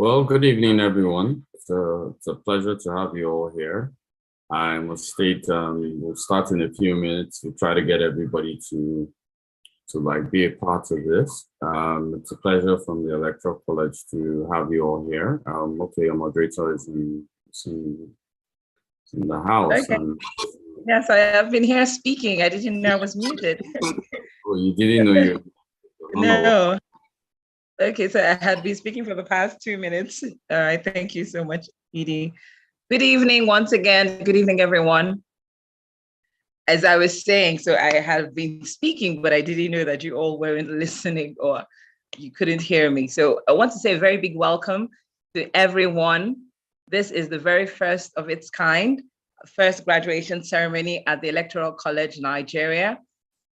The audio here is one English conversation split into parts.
Well, good evening, everyone. It's a pleasure to have you all here. I must state we'll start in a few minutes to try to get everybody to be a part of this. It's a pleasure from the Electoral College to have you all here. Okay, your moderator is in the house. Okay. Yes, I have been here speaking. I didn't know I was muted. Oh, you didn't know you? No. Okay, so I had been speaking for the past 2 minutes. All right, thank you so much, Edie. Good evening once again. Good evening, everyone. As I was saying, so I have been speaking, but I didn't know that you all weren't listening or you couldn't hear me. So I want to say a very big welcome to everyone. This is the very first of its kind, first graduation ceremony at the Electoral College, Nigeria.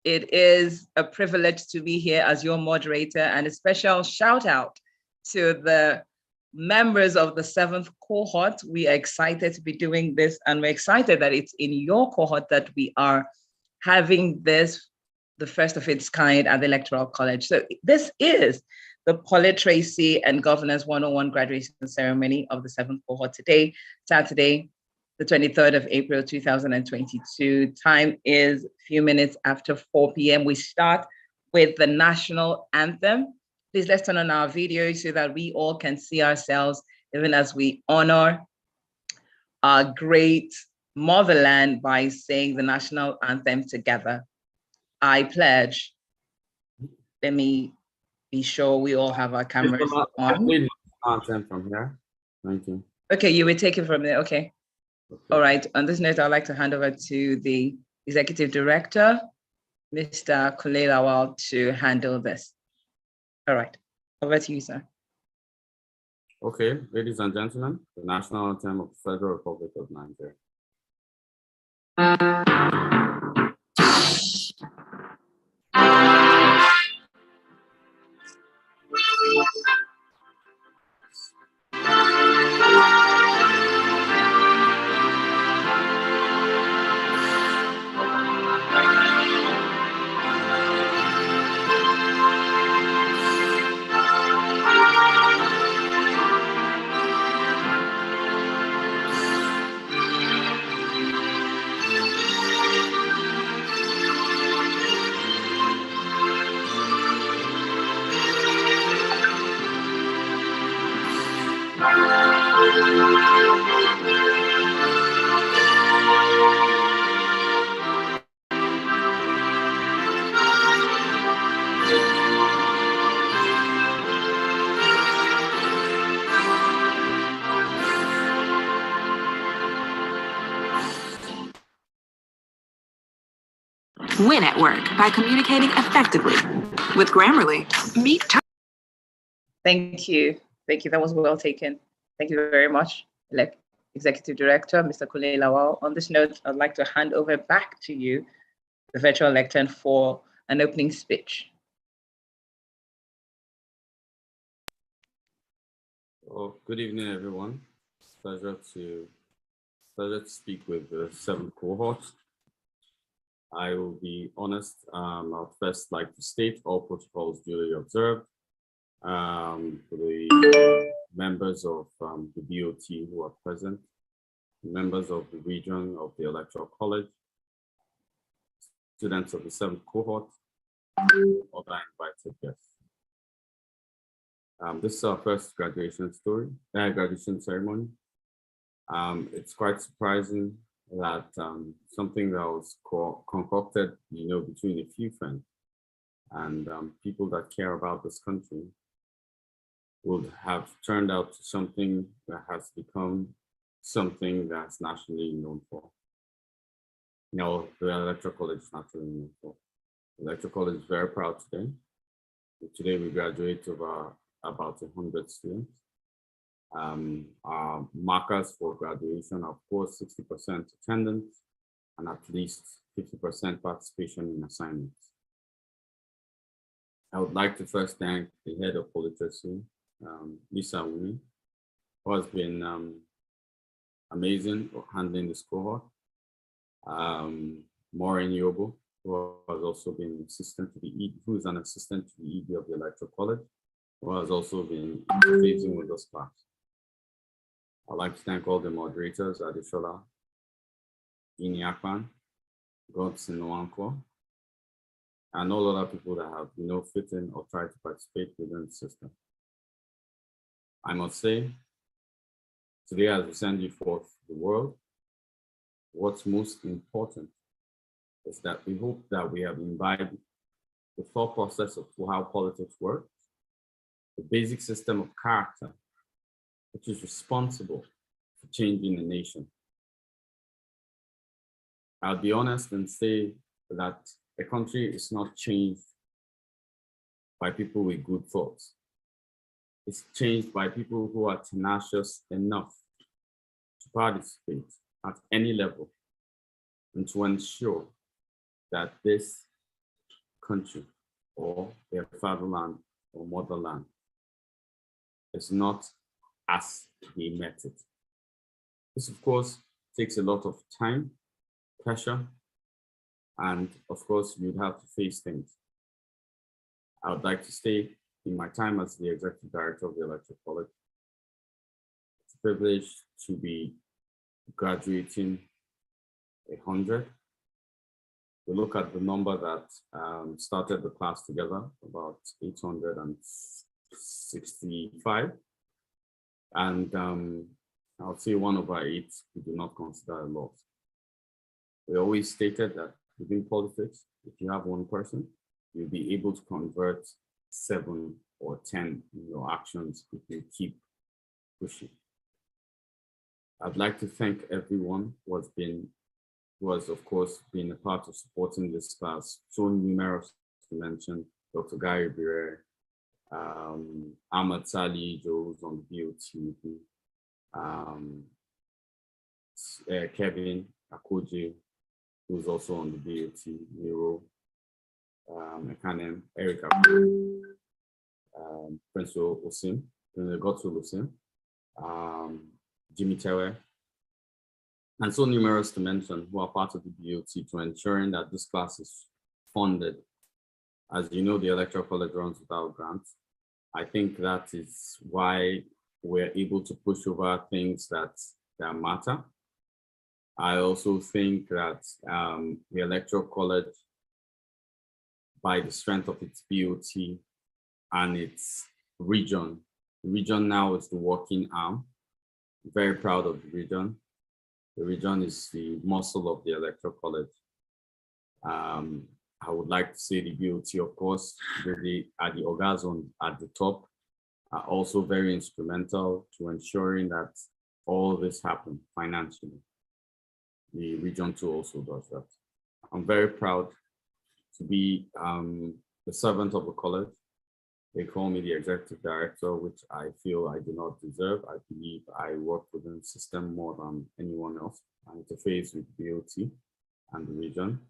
It is a privilege to be here as your moderator, and a special shout out to the members of the 7th cohort. We are excited to be doing this, and we're excited that it's in your cohort that we are having this, the first of its kind at the Electoral College. So this is the Politracy and Governance 101 graduation ceremony of the 7th cohort today, Saturday, the 23rd of April, 2022. Time is a few minutes after 4 p.m. We start with the national anthem. Please let's turn on our video so that we all can see ourselves, even as we honor our great motherland by saying the national anthem together. I pledge. Let me be sure we all have our cameras on. Anthem from here. Thank you. Okay, you will take it from there. Okay. All right, on this note, I'd like to hand over to the Executive Director, Mr. Kulelawal, to handle this. All right, over to you, sir. Okay, ladies and gentlemen, the national anthem of the Federal Republic of Nigeria. Win at work by communicating effectively. With Grammarly, meet. Thank you. Thank you. That was well taken. Thank you very much, Executive Director, Mr. Kulelawal. On this note, I'd like to hand over back to you, the virtual lectern, for an opening speech. Well, good evening, everyone. Pleasure to speak with the 7th cohort. I will be honest. I'd first like to state all protocols duly observed. For the members of the BOT who are present, members of the region of the Electoral College, students of the 7th cohort, other invited guests. This is our first graduation ceremony. It's quite surprising that something that was concocted, between a few friends and people that care about this country would have turned out to something that has become something that's nationally known for. The Electoral College is nationally known for. The Electoral College is very proud today. Today we graduate of about 100 students. Our markers for graduation are, of course, 60% attendance and at least 50% participation in assignments. I would like to first thank the head of Politracy, Lisa Wumi, who has been amazing for handling this cohort. Maureen Yobo, who has also been assistant to who is an assistant to the ED of the Electoral College. who has also been engaging with us class. I'd like to thank all the moderators, Adishola, Iniakpan, Godson Nwankwo, and all other people that have fit in or tried to participate within the system. I must say, today as we send you forth the world, what's most important is that we hope that we have imbibed the thought process of how politics works, the basic system of character, which is responsible for changing the nation. I'll be honest and say that a country is not changed by people with good thoughts. It's changed by people who are tenacious enough to participate at any level and to ensure that this country or their fatherland or motherland is not as they met it. This, of course, takes a lot of time, pressure, and of course, you'd have to face things. I would like to stay in my time as the Executive Director of the Electoral College. It's a privilege to be graduating 100. We look at the number that started the class together, about 865. And I'll say 1/8 we do not consider a lot. We always stated that within politics, if you have one person, you'll be able to convert 7 or 10 actions if you keep pushing. I'd like to thank everyone who has of course been a part of supporting this class. So numerous to mention: Dr. Gary Bire, Ahmad Sali, Joe's on BOT, Kevin Akoji, who's also on the BOT, Nero, Ekanem, Eric Akoji, Prince Osim, Gotu Osim, Jimmy Tewe, and so numerous to mention who are part of the BOT to ensuring that this class is funded. As you know, the Electoral College runs without grants. I think that is why we're able to push over things that matter. I also think that the Electoral College, by the strength of its BOT and its region, the region now is the working arm. Very proud of the region. The region is the muscle of the Electoral College. I would like to say the BOT, of course, the orgazon at the top are also very instrumental to ensuring that all this happens financially. The region too also does that. I'm very proud to be the servant of the college. They call me the executive director, which I feel I do not deserve. I believe I work within the system more than anyone else. I interface with BOT and the region.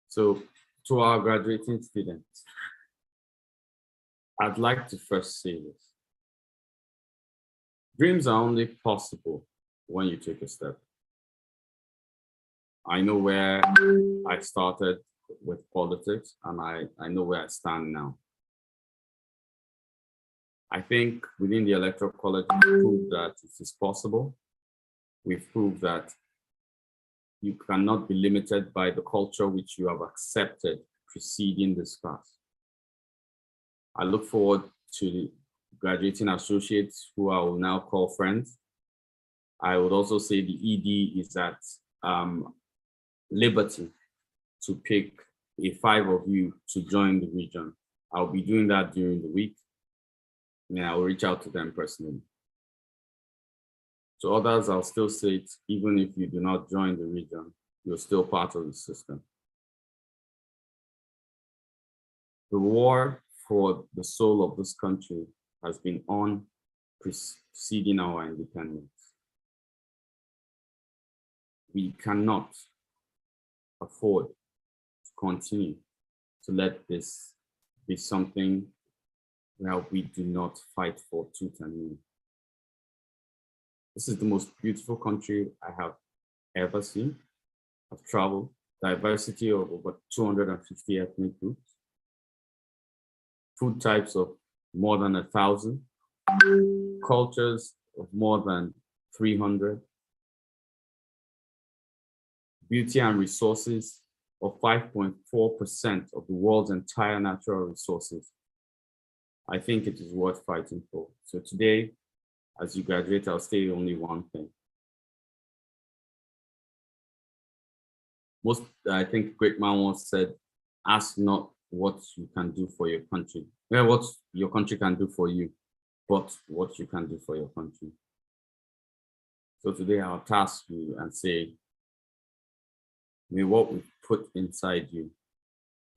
So to our graduating students, I'd like to first say this. Dreams are only possible when you take a step. I know where I started with politics, and I know where I stand now. I think within the Electoral College, we've proved that it is possible. We've proved that you cannot be limited by the culture which you have accepted preceding this class. I look forward to the graduating associates who I will now call friends. I would also say the ED is at liberty to pick 5 of you to join the region. I'll be doing that during the week, and I will reach out to them personally. To others, I'll still say it, even if you do not join the region, you're still part of the system. The war for the soul of this country has been on preceding our independence. We cannot afford to continue to let this be something where we do not fight for tooth and nail. This is the most beautiful country I have ever seen. I've traveled, diversity of over 250 ethnic groups, food types of more than 1,000, cultures of more than 300, beauty and resources of 5.4% of the world's entire natural resources. I think it is worth fighting for. So today, as you graduate, I'll say only one thing. I think great man once said, ask not what you can do for your country, what your country can do for you, but what you can do for your country. So today I'll task you and say, may what we put inside you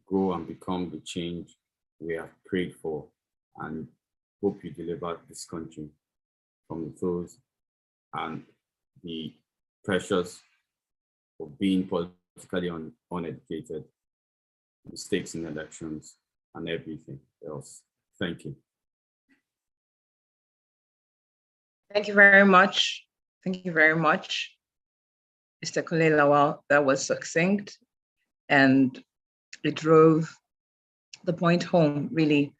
grow and become the change we have prayed for, and hope you deliver this country from the throes and the pressures of being politically uneducated, mistakes in elections, and everything else. Thank you. Thank you very much. Thank you very much, Mr. Kunle Lawal. That was succinct, and it drove the point home, really,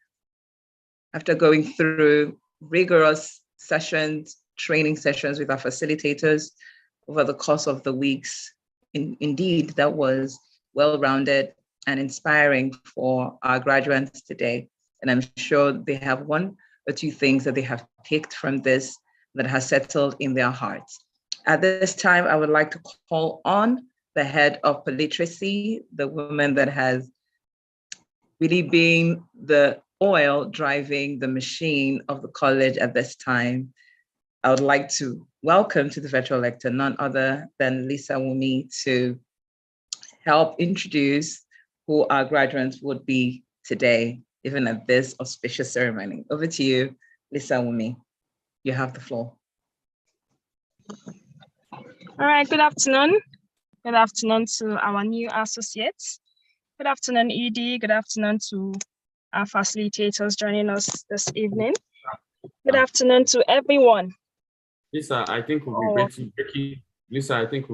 after going through rigorous sessions, training sessions with our facilitators over the course of the weeks. Indeed, that was well-rounded and inspiring for our graduates today. And I'm sure they have one or two things that they have picked from this that has settled in their hearts. At this time, I would like to call on the head of literacy, the woman that has really been the oil driving the machine of the college at this time. I would like to welcome to the virtual lecture none other than Lisa Wumi to help introduce who our graduates would be today, even at this auspicious ceremony. Over to you, Lisa Wumi. You have the floor. All right, good afternoon. Good afternoon to our new associates. Good afternoon, ED. Good afternoon to our facilitators joining us this evening. Good afternoon to everyone. Lisa, I think we'll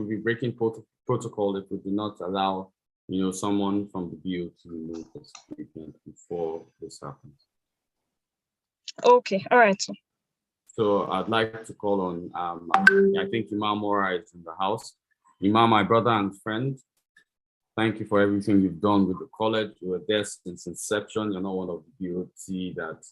be breaking protocol if we do not allow, someone from the BO to move this statement before this happens. Okay, all right. So I'd like to call on, I think Imam Mora is in the house. Imam, my brother and friend, thank you for everything you've done with the college. You were there since inception. You're not one of the BOT that,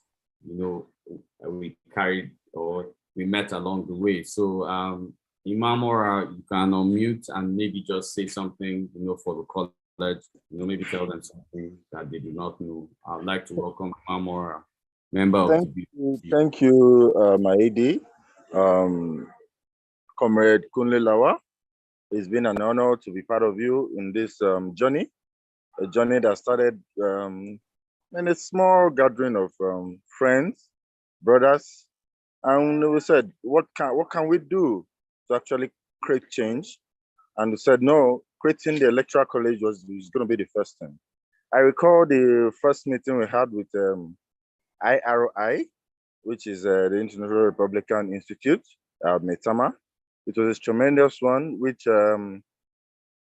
we carried or we met along the way. So Imam Mora, you can unmute and maybe just say something, for the college, maybe tell them something that they do not know. I'd like to welcome Imam Mora, member of the BOT. Thank you, my AD, Comrade Kunle Lawal. It's been an honor to be part of you in this journey, a journey that started in a small gathering of friends, brothers, and we said, what can we do to actually create change? And we said, no, creating the electoral college was going to be the first thing. I recall the first meeting we had with IRI, which is the International Republican Institute, Metama. It was a tremendous one, which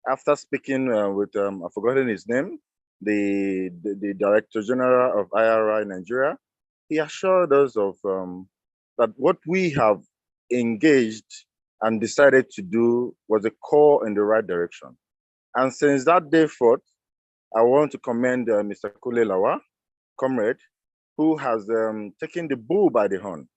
after speaking with, I've forgotten his name, the Director General of IRI Nigeria, he assured us of that what we have engaged and decided to do was a call in the right direction. And since that day forth, I want to commend Mr. Kunle Lawal, comrade, who has taken the bull by the horn,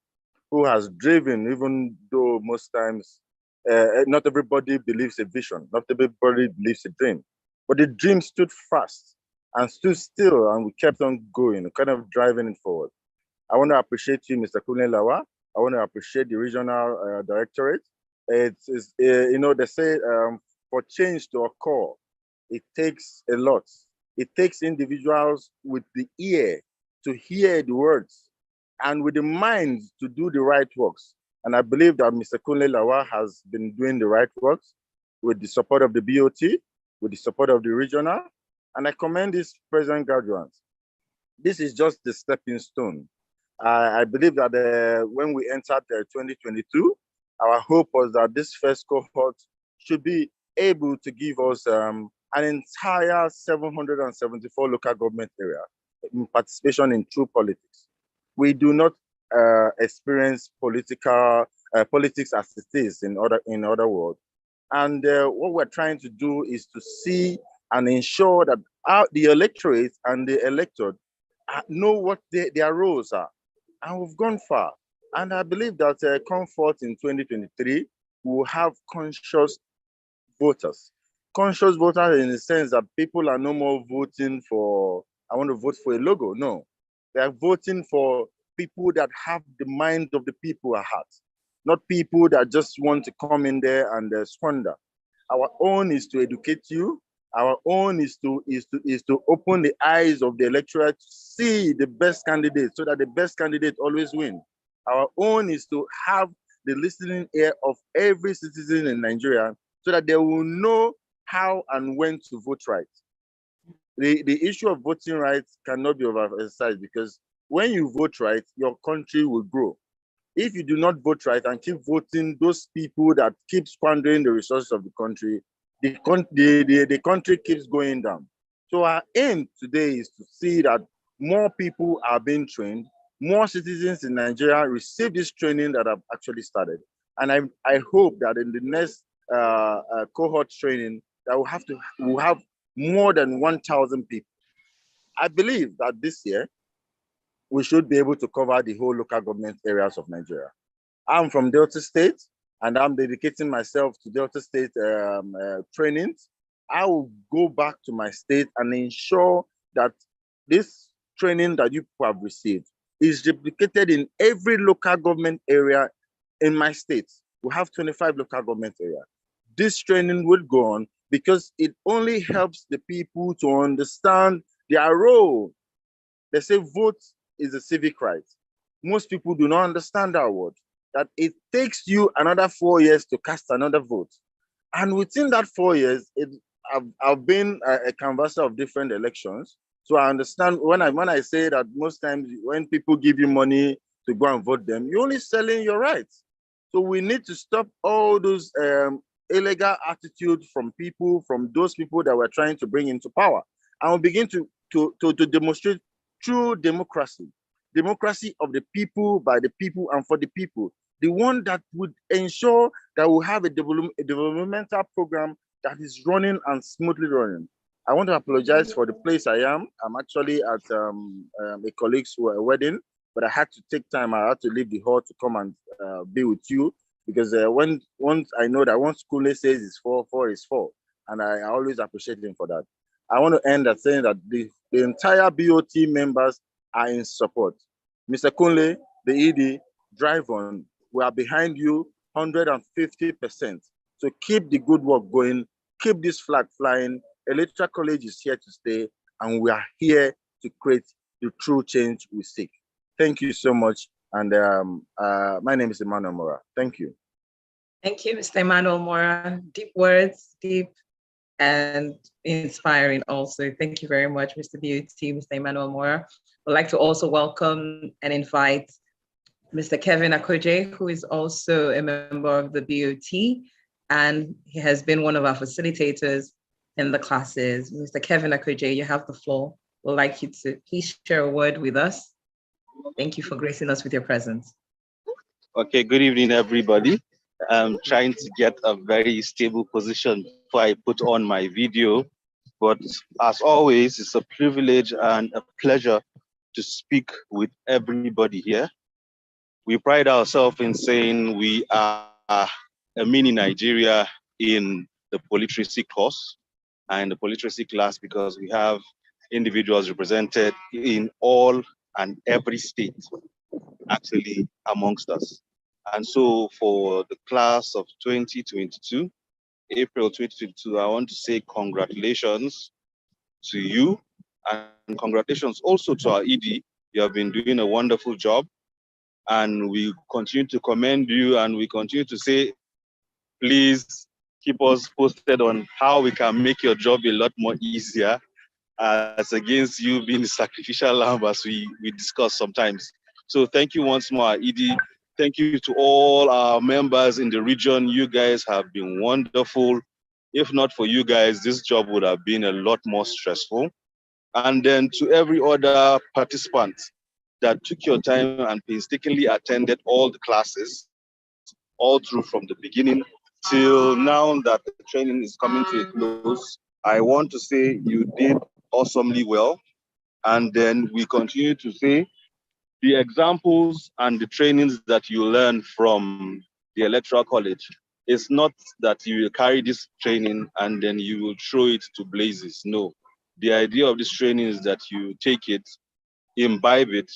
who has driven, even though most times not everybody believes a vision, not everybody believes a dream, but the dream stood fast and stood still, and we kept on going, kind of driving it forward. I want to appreciate you, Mr. Kunle Lawal. I want to appreciate the regional directorate. It's they say for change to occur, it takes a lot. It takes individuals with the ear to hear the words and with the mind to do the right works. And I believe that Mr. Kunle Lawal has been doing the right works with the support of the BOT, with the support of the regional. And I commend these present graduates. This is just the stepping stone. I believe that when we entered 2022, our hope was that this first cohort should be able to give us an entire 774 local government area in participation in true politics. we do not experience politics as it is in other world. And what we're trying to do is to see and ensure that the electorate and the electorate know what their roles are. And we've gone far. And I believe that Comfort in 2023 will have conscious voters. Conscious voters in the sense that people are no more voting for, I want to vote for a logo. No, they are voting for people that have the mind of the people at heart, not people that just want to come in there and squander. Our own is to educate you. Our own is to open the eyes of the electorate to see the best candidate, so that the best candidate always win. Our own is to have the listening ear of every citizen in Nigeria, so that they will know how and when to vote right. The issue of voting rights cannot be overemphasized, because when you vote right, your country will grow. If you do not vote right and keep voting those people that keep squandering the resources of the country, the country keeps going down. So our aim today is to see that more people are being trained, more citizens in Nigeria receive this training that have actually started. And I hope that in the next cohort training, that we'll have more than 1,000 people. I believe that this year, we should be able to cover the whole local government areas of Nigeria. I'm from Delta State, and I'm dedicating myself to Delta State trainings. I will go back to my state and ensure that this training that you have received is replicated in every local government area in my state. We have 25 local government areas. This training will go on because it only helps the people to understand their role. They say vote is a civic right. Most people do not understand that word, that it takes you another 4 years to cast another vote. And within that 4 years, I've been a canvasser of different elections. So I understand when I say that most times when people give you money to go and vote them, you're only selling your rights. So we need to stop all those illegal attitudes from those people that we're trying to bring into power. And we begin to demonstrate true democracy of the people, by the people, and for the people. The one that would ensure that we have a developmental program that is running and smoothly running. I want to apologize for the place I am. I'm actually at a colleague's wedding, but I had to take time. I had to leave the hall to come and be with you, because once I know that once Kunle says it's 4 is 4, and I always appreciate him for that. I want to end at saying that the entire BOT members are in support. Mr. Kunle, the ED, drive on. We are behind you 150%. So keep the good work going. Keep this flag flying. Electoral College is here to stay, and we are here to create the true change we seek. Thank you so much. And my name is Emmanuel Mora. Thank you. Thank you, Mr. Emmanuel Mora. Deep words, deep and inspiring also. Thank you very much, Mr. BOT, Mr. Emmanuel Mora. I'd like to also welcome and invite Mr. Kevin Akoje, who is also a member of the BOT, and he has been one of our facilitators in the classes. Mr. Kevin Akoje, you have the floor. We'd like you to please share a word with us. Thank you for gracing us with your presence. Okay, good evening, everybody. I'm trying to get a very stable position before I put on my video. But as always, it's a privilege and a pleasure to speak with everybody here. We pride ourselves in saying we are a mini Nigeria in the polliteracy course and the polliteracy class, because we have individuals represented in all and every state actually amongst us. And so for the class of 2022, April 2022, I want to say congratulations to you, and congratulations also to our ED. You have been doing a wonderful job, and we continue to commend you, and we continue to say, please keep us posted on how we can make your job a lot more easier, as against you being the sacrificial lamb, as we discuss sometimes. So thank you once more, ED. Thank you to all our members in the region. You guys have been wonderful. If not for you guys, this job would have been a lot more stressful. And then to every other participant that took your time and painstakingly attended all the classes, all through from the beginning till now that the training is coming to a close. I want to say you did awesomely well. And then we continue to say the examples and the trainings that you learn from the Electoral College is not that you will carry this training and then you will throw it to blazes. No. The idea of this training is that you take it, imbibe it,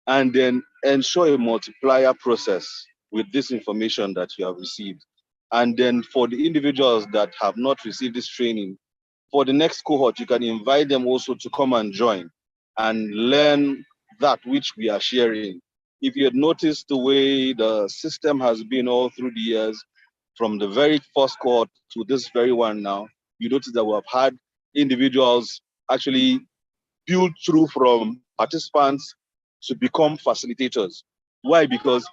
and then ensure a multiplier process with this information that you have received. And then for the individuals that have not received this training, for the next cohort, you can invite them also to come and join and learn that which we are sharing. If you had noticed the way the system has been all through the years, from the very first cohort to this very one now, you notice that we have had individuals actually build through from participants to become facilitators. Why? Because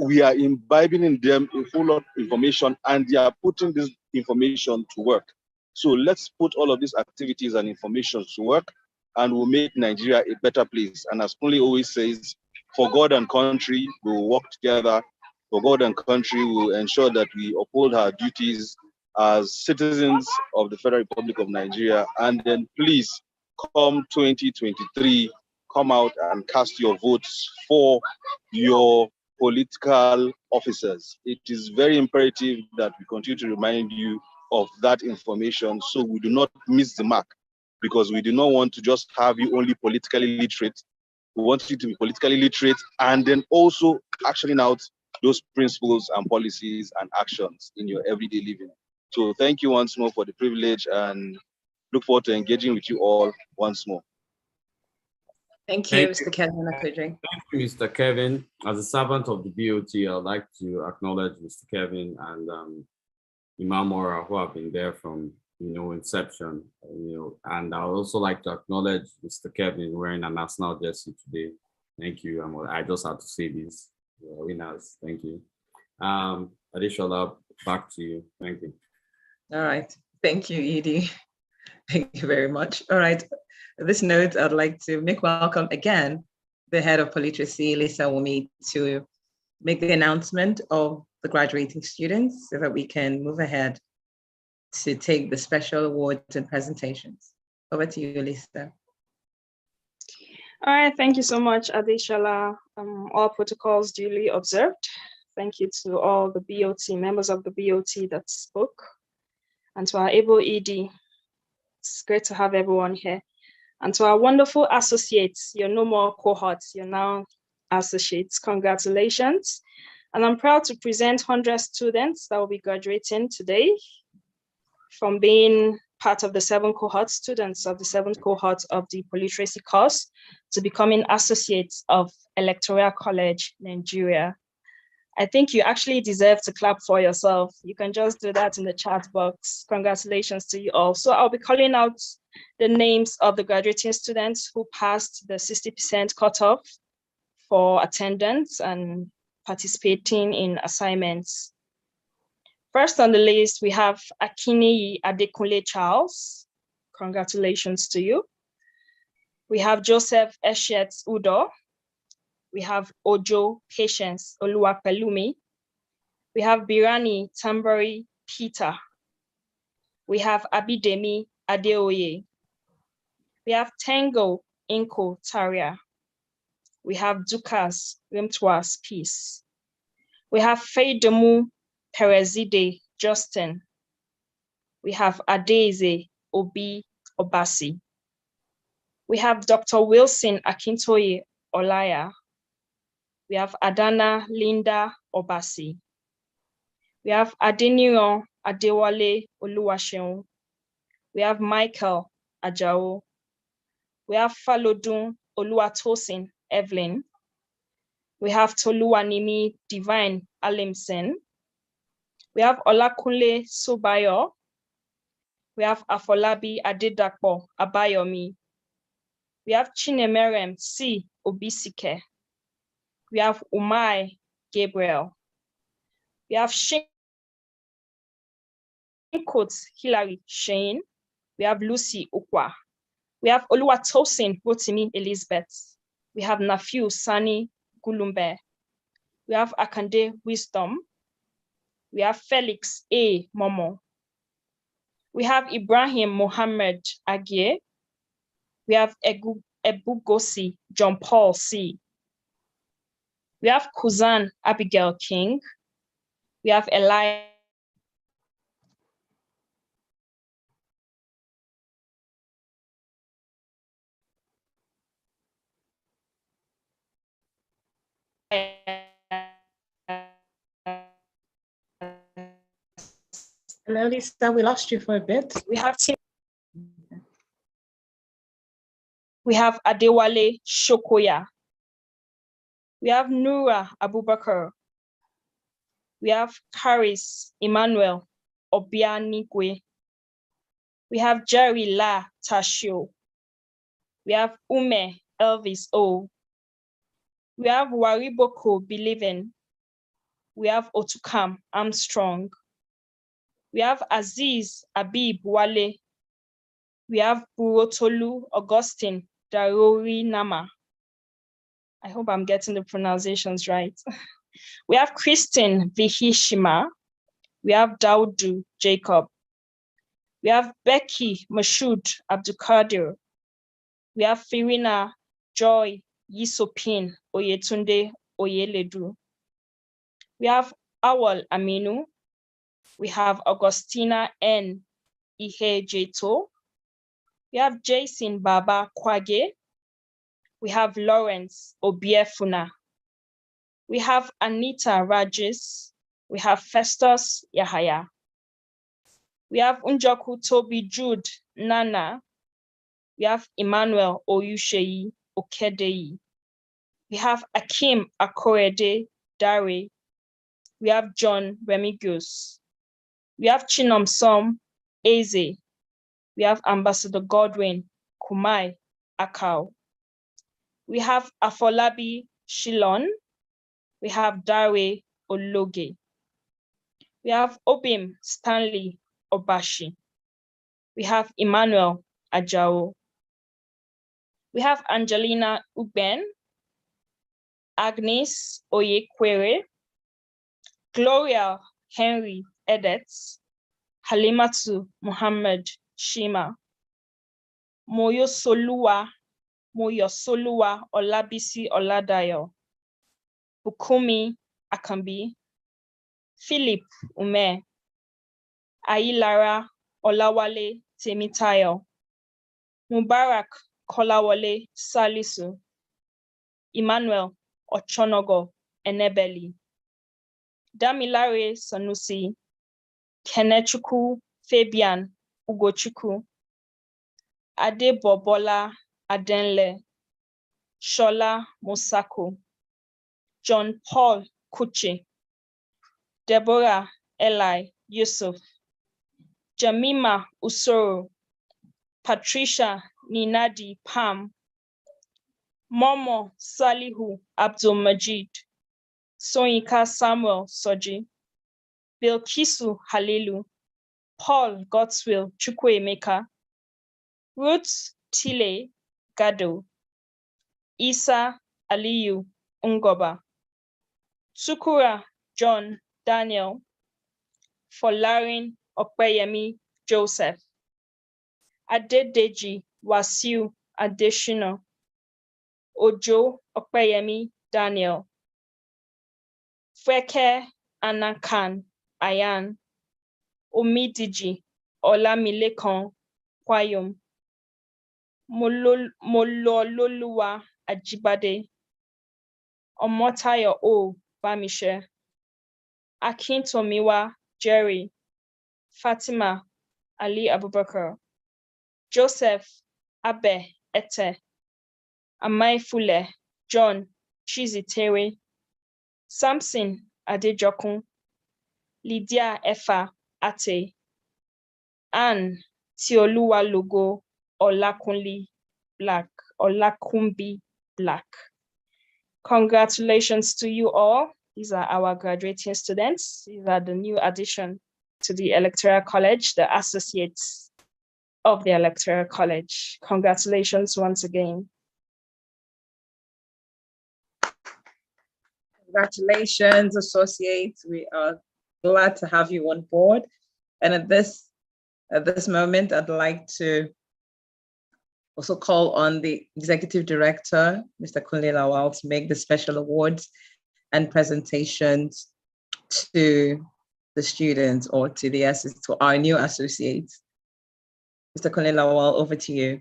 we are imbibing in them a whole lot of information and they are putting this information to work. So let's put all of these activities and information to work and we'll make Nigeria a better place. And as Kunle always says, for God and country, we'll work together. For God and country, we'll ensure that we uphold our duties as citizens of the Federal Republic of Nigeria. And then please, come 2023, come out and cast your votes for your political officers. It is very imperative that we continue to remind you of that information so we do not miss the mark, because we do not want to just have you only politically literate. We want you to be politically literate and then also actioning out those principles and policies and actions in your everyday living. So thank you once more for the privilege and look forward to engaging with you all once more. Thank you, Thank you. Mr. Kevin Akudri. Thank you, Mr. Kevin. As a servant of the BOT, I'd like to acknowledge Mr. Kevin and Imam Ora, who have been there from inception. And I would also like to acknowledge Mr. Kevin wearing a national jersey today. Thank you. I just had to say this. Winners. Thank you. Adishola, back to you. Thank you. All right. Thank you, Edie. Thank you very much. All right. On this note, I'd like to make welcome again the head of Politeracy, Lisa Wumi, to make the announcement of the graduating students so that we can move ahead to take the special awards and presentations. Over to you, Lisa. All right, thank you so much, Adeshala. All protocols duly observed. Thank you to all the BOT, members of the BOT that spoke, and to our able ED. It's great to have everyone here. And to our wonderful associates, you're no more cohorts, you're now associates. Congratulations. And I'm proud to present 100 students that will be graduating today from being part of the 7 cohort students of the 7th cohort of the Politeracy course to becoming associates of Electoral College, Nigeria. I think you actually deserve to clap for yourself. You can just do that in the chat box. Congratulations to you all. So I'll be calling out the names of the graduating students who passed the 60% cutoff for attendance and participating in assignments. First on the list, we have Akini Adekunle Charles. Congratulations to you. We have Joseph Eshet Udo. We have Ojo Patience Oluwapelumi. We have Birani Tambari Peter. We have Abidemi Adeoye. We have Tango Inko Taria. We have Dukas Rimtwas Peace. We have Feidemu Perezide Justin. We have Adeze Obi Obasi. We have Dr. Wilson Akintoye Olaya. We have Adana Linda Obasi. We have Adeniran Adewale Oluwaseun. We have Michael Ajao. We have Falodun Oluwatosin Evelyn. We have Toluwanimi Divine Alimson. We have Olakunle Sobayo. We have Afolabi Adedapo Abayomi. We have Chinemerem C. Obisike. We have Umai Gabriel. We have Shane Coates Hilary Shane. We have Lucy Ukwa. We have Oluwatosin Rotimi Elizabeth. We have Nafiu Sani Gulumbe. We have Akande Wisdom. We have Felix A. Momo. We have Ibrahim Mohammed Agie. We have Ebugosi John Paul C. We have Kuzan Abigail King. We have Eli. Hello, Lisa, we lost you for a bit. We have Adewale Shokoya. We have Nura Abubakar. We have Karis Emmanuel Obianigwe. We have Jerry La Tashio. We have Ume Elvis O. We have Wariboko Believing. We have Otukam Armstrong. We have Aziz Abib Wale. We have Burotolu Augustine Darori Nama. I hope I'm getting the pronunciations right. We have Kristen Vihishima. We have Daudu Jacob. We have Becky Mashoud Abdulkadir. We have Firina Joy Yisopin Oyetunde Oyeledu. We have Awal Aminu. We have Augustina N. Ihe Jeto. We have Jason Baba Kwage. We have Lawrence Obiefuna. We have Anita Rajes. We have Festus Yahaya. We have Unjoku Toby Jude Nana. We have Emmanuel Oyusheyi Okedeyi. We have Akim Akorede Dare. We have John Remigius. We have Chinomsom Eze. We have Ambassador Godwin Kumai Akau. We have Afolabi Shilon. We have Dare Ologe. We have Obim Stanley Obashi. We have Emmanuel Ajao. We have Angelina Ugben, Agnes Oyekwere, Gloria Henry Edets, Halimatu Muhammad Shima, Moyosoluwa Olabisi Oladayo, Bukumi Akambi, Philip Ume, Ailara Olawale Temitayo, Mubarak Kolawole Salisu, Emmanuel Ochonogo Enebeli, Damilare Sanusi, Kenechukwu Fabian Ugochukwu, Adebobola Adenle, Shola Musako, John Paul Kuche, Deborah Eli Yusuf, Jamima Usoro, Patricia Ninadi Pam, Momo Salihu Abdul Majid, Soyinka Samuel Soji, Bilkisu Halilu, Paul Godswill Chukwuemeka, Ruth Tile Gado, Isa Aliyu Ungoba, Sukura John Daniel, Folarin Opeyemi Joseph, Adedeji Wasiu Adeshina, Ojo Opeyemi Daniel, Fweke Anakan Ayan, Omidiji Olamilekan Kwayom, Molololuwa Ajibade, Omotayo O Bamishe, Akintomiwa Jerry, Fatima Ali Abubakar, Joseph Abe Ete, Amaifule John Chizitere, Samson Adejokun, Lydia Efa Ate, Anne Tioluwa Logo Olakunbi Black. Congratulations to you all. These are our graduating students. These are the new addition to the Electoral College, the associates of the Electoral College. Congratulations once again. Congratulations, associates. We are glad to have you on board. And at this moment, I'd like to also call on the Executive Director, Mr. Kunle Lawal, to make the special awards and presentations to the students or to our new associates. Mr. Kunle Lawal, over to you.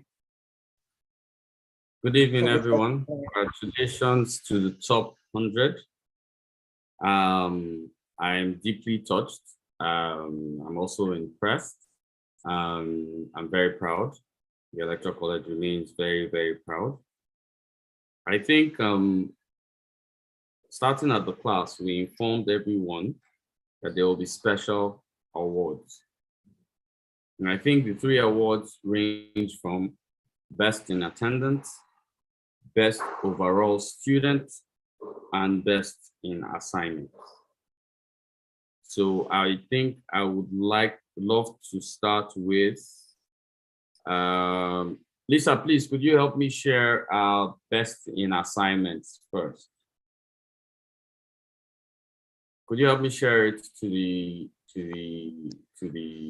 Good evening, everyone. Congratulations to the top 100. I am deeply touched. I'm also impressed. I'm very proud. The Electoral College remains very, very proud. I think starting at the class, we informed everyone that there will be special awards. And I think the 3 awards range from best in attendance, best overall student, and best in assignments. So I think I would love to start with, Lisa, please, could you help me share our best in assignments first? Could you help me share it to the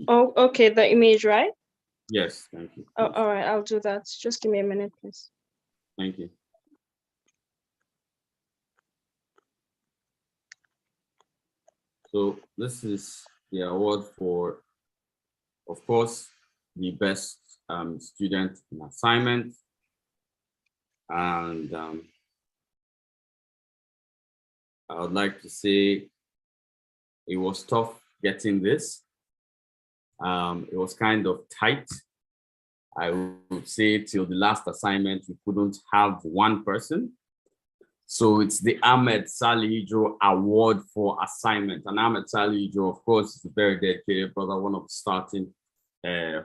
Oh, okay, the image, right? Yes, thank you. Oh, all right, I'll do that. Just give me a minute, please. Thank you. So this is the award for, of course, the best student in assignment. And I would like to say it was tough getting this. It was kind of tight. I would say till the last assignment, we couldn't have one person. So it's the Ahmed Salijo Award for Assignment. And Ahmed Salijo, of course, is a very dedicated brother, one of the starting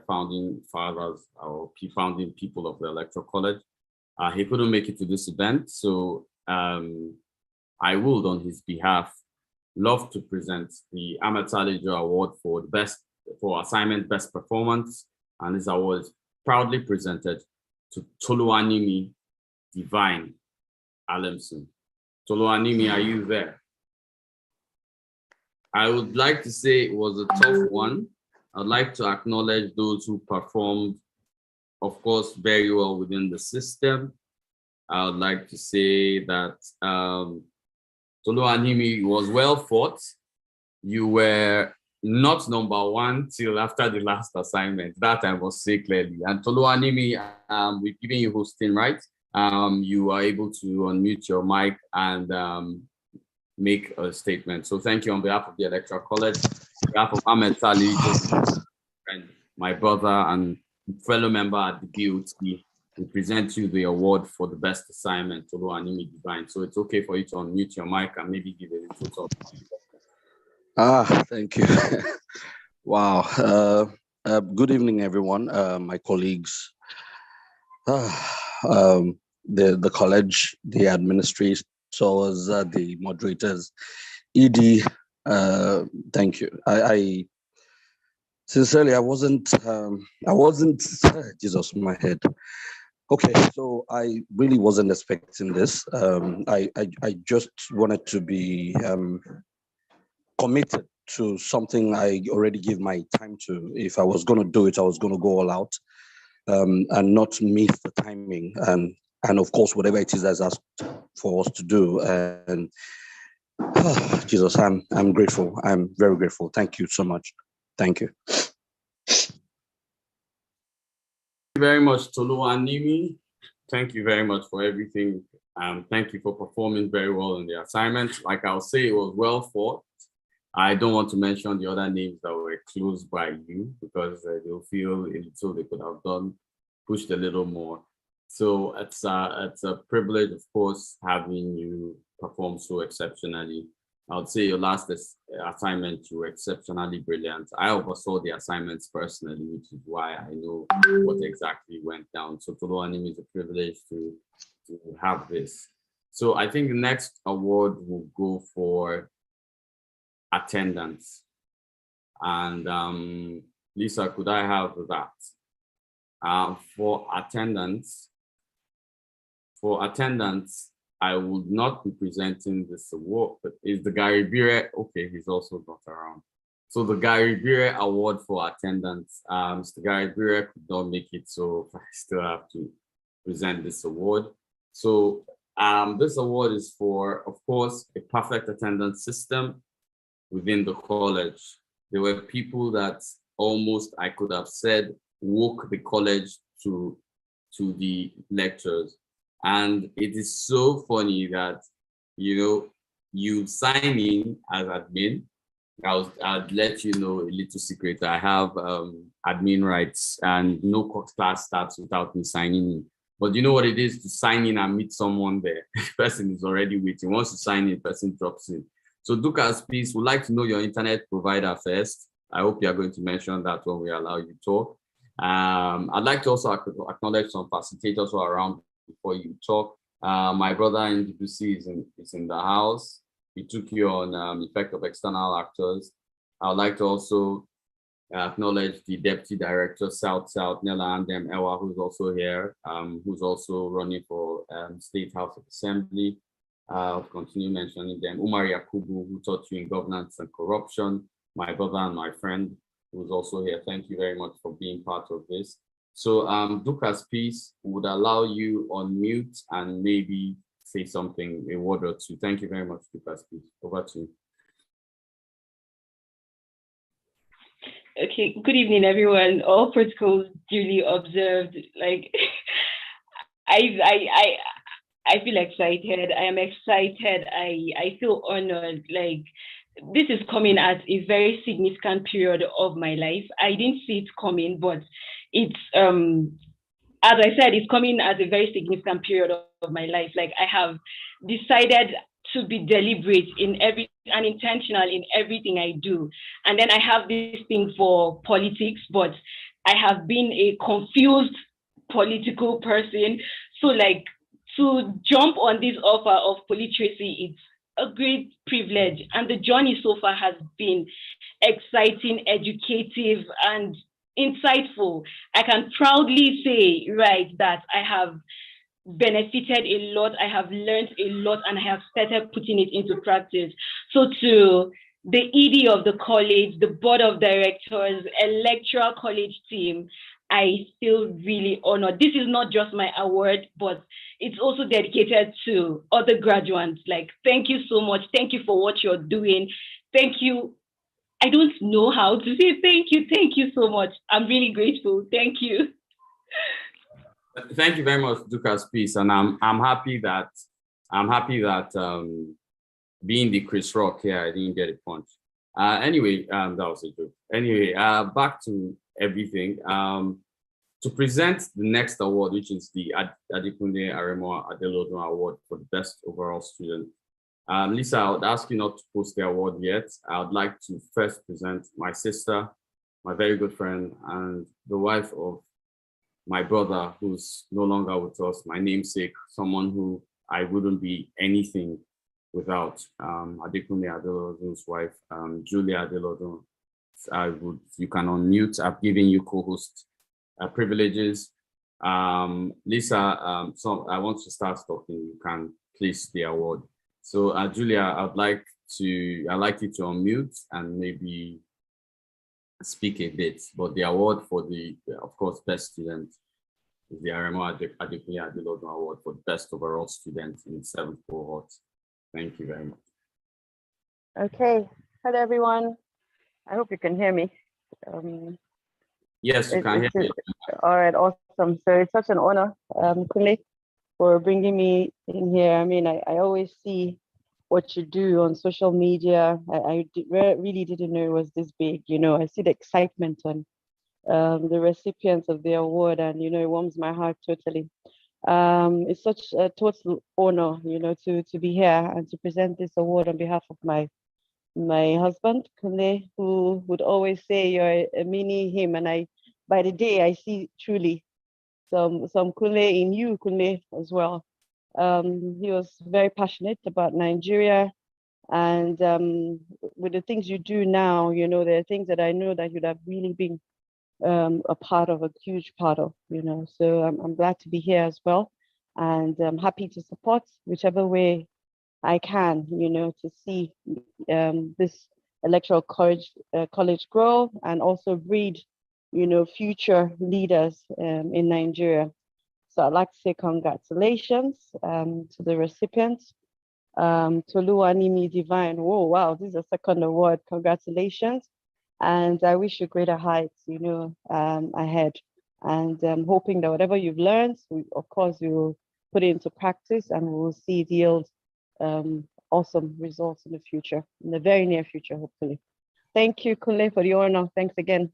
founding fathers or key founding people of the Electoral College. He couldn't make it to this event, so I would, on his behalf, love to present the Ahmed Salijo Award for the assignment best performance, and this award is proudly presented to Toluwanimi Divine Alemson. Toluwanimi, are you there? I would like to say it was a tough one. I'd like to acknowledge those who performed, of course, very well within the system. I would like to say that Toluwanimi was well fought. You were not number 1 till after the last assignment. That I must say clearly. And Toluwanimi, we've given you hosting, right? You are able to unmute your mic and make a statement. So thank you on behalf of the Electoral College, on behalf of Ahmed Sali, and my brother and fellow member at the BOT. We present you the award for the best assignment, Toluwanimi Divine. So it's okay for you to unmute your mic and maybe give a little talk. Thank you. Wow. Good evening, everyone. My colleagues, the college, the administrators, the moderators, ED. Thank you. I sincerely, I wasn't. Jesus, my head. Okay, so I really wasn't expecting this. I just wanted to be committed to something I already give my time to. If I was going to do it, I was going to go all out and not miss the timing and of course whatever it is that's asked for us to do. And Jesus, I'm grateful. I'm very grateful. Thank you so much. Thank you. Thank you very much, Toluwanimi. Thank you very much for everything. Thank you for performing very well in the assignment. Like I'll say, it was well fought. I don't want to mention the other names that were close by you because they'll feel a little they could have done, pushed a little more. So it's a privilege, of course, having you perform so exceptionally. I would say your last assignment, you were exceptionally brilliant. I oversaw the assignments personally, which is why I know what exactly went down. So Toluwanimi is a privilege to have this. So I think the next award will go for attendance. And Lisa, could I have that? For attendance, I would not be presenting this award, but is the Gary Bire, okay, he's also not around. So the Gary Bire Award for Attendance, Mr. Gary Bire could not make it, so I still have to present this award. So this award is for, of course, a perfect attendance system within the college. There were people that almost, I could have said, woke the college to the lectures. And it is so funny that, you sign in as admin. I'd let you know a little secret. I have admin rights, and no class starts without me signing in. But you know what it is to sign in and meet someone there. The person is already waiting. Once you sign in, the person drops in. So Dukas, please, would like to know your internet provider first. I hope you are going to mention that when we allow you to talk. I'd like to also acknowledge some facilitators who are around before you talk. My brother in DPC is in the house. We took you on effect of external actors. I would like to also acknowledge the Deputy Director, South, Nella Andem Ewa, who's also here, who's also running for State House of Assembly. I'll continue mentioning them. Umar Yakubu, who taught you in governance and corruption, my brother and my friend, who's also here. Thank you very much for being part of this. So Dukas, please, would allow you on mute and maybe say something, a word or two. Thank you very much, Dukas, please. Over to you. Okay, good evening, everyone. All protocols duly observed. Like, I feel excited. I am excited. I feel honored. Like, this is coming at a very significant period of my life. I didn't see it coming, but it's as I said, it's coming at a very significant period of my life. Like, I have decided to be deliberate and intentional in everything I do. And then I have this thing for politics, but I have been a confused political person. So like, to jump on this offer of politeracy, it's a great privilege. And the journey so far has been exciting, educative, and insightful. I can proudly say, right, that I have benefited a lot, I have learned a lot, and I have started putting it into practice. So to the ED of the college, the board of directors, electoral college team, I feel really honored. This is not just my award, but it's also dedicated to other graduates. Like, thank you so much. Thank you for what you're doing. Thank you. I don't know how to say thank you. Thank you so much. I'm really grateful. Thank you. Thank you very much, Dukas, please. And I'm happy that being the Chris Rock here, I didn't get a punch. Anyway, that was a joke. Anyway, back to everything. To present the next award, which is the Adekunle Aremo Adelodun Award for the best overall student. Lisa, I would ask you not to post the award yet. I would like to first present my sister, my very good friend, and the wife of my brother, who's no longer with us, my namesake, someone who I wouldn't be anything without, Adekunle Adelodun's wife, Julia Adelodun. You can unmute. I've given you co-host privileges. Lisa, so I want to start talking. You can place the award. So Julia, I'd like you to unmute and maybe speak a bit. But the award for the of course, best student is the Aremo Adekunle Adelodun Award for best overall student in 7th cohort. Thank you very much. Okay. Hello, everyone. I hope you can hear me. Yes, you can hear me. All right, awesome. So it's such an honor, Kunle, for bringing me in here. I mean, I always see what you do on social media. I really didn't know it was this big. You know, I see the excitement on the recipients of the award, and you know, it warms my heart totally. It's such a total honor, you know, to be here and to present this award on behalf of my husband, Kunle, who would always say you're a mini him, and by the day I see truly some Kunle in you, Kunle, as well. He was very passionate about Nigeria, and with the things you do now, you know, there are things that I know that you'd have really been a huge part of, you know. So I'm glad to be here as well. and I'm happy to support whichever way I can, to see this electoral college grow and also breed, future leaders in Nigeria. So I'd like to say congratulations to the recipients. Toluwanimi Divine, whoa, wow, this is a second award. Congratulations. And I wish you greater heights, ahead. And I'm hoping that whatever you've learned, of course, you will put it into practice and we'll see it yield awesome results in the future, in the very near future, hopefully. Thank you, Kunle, for the honor. Thanks again.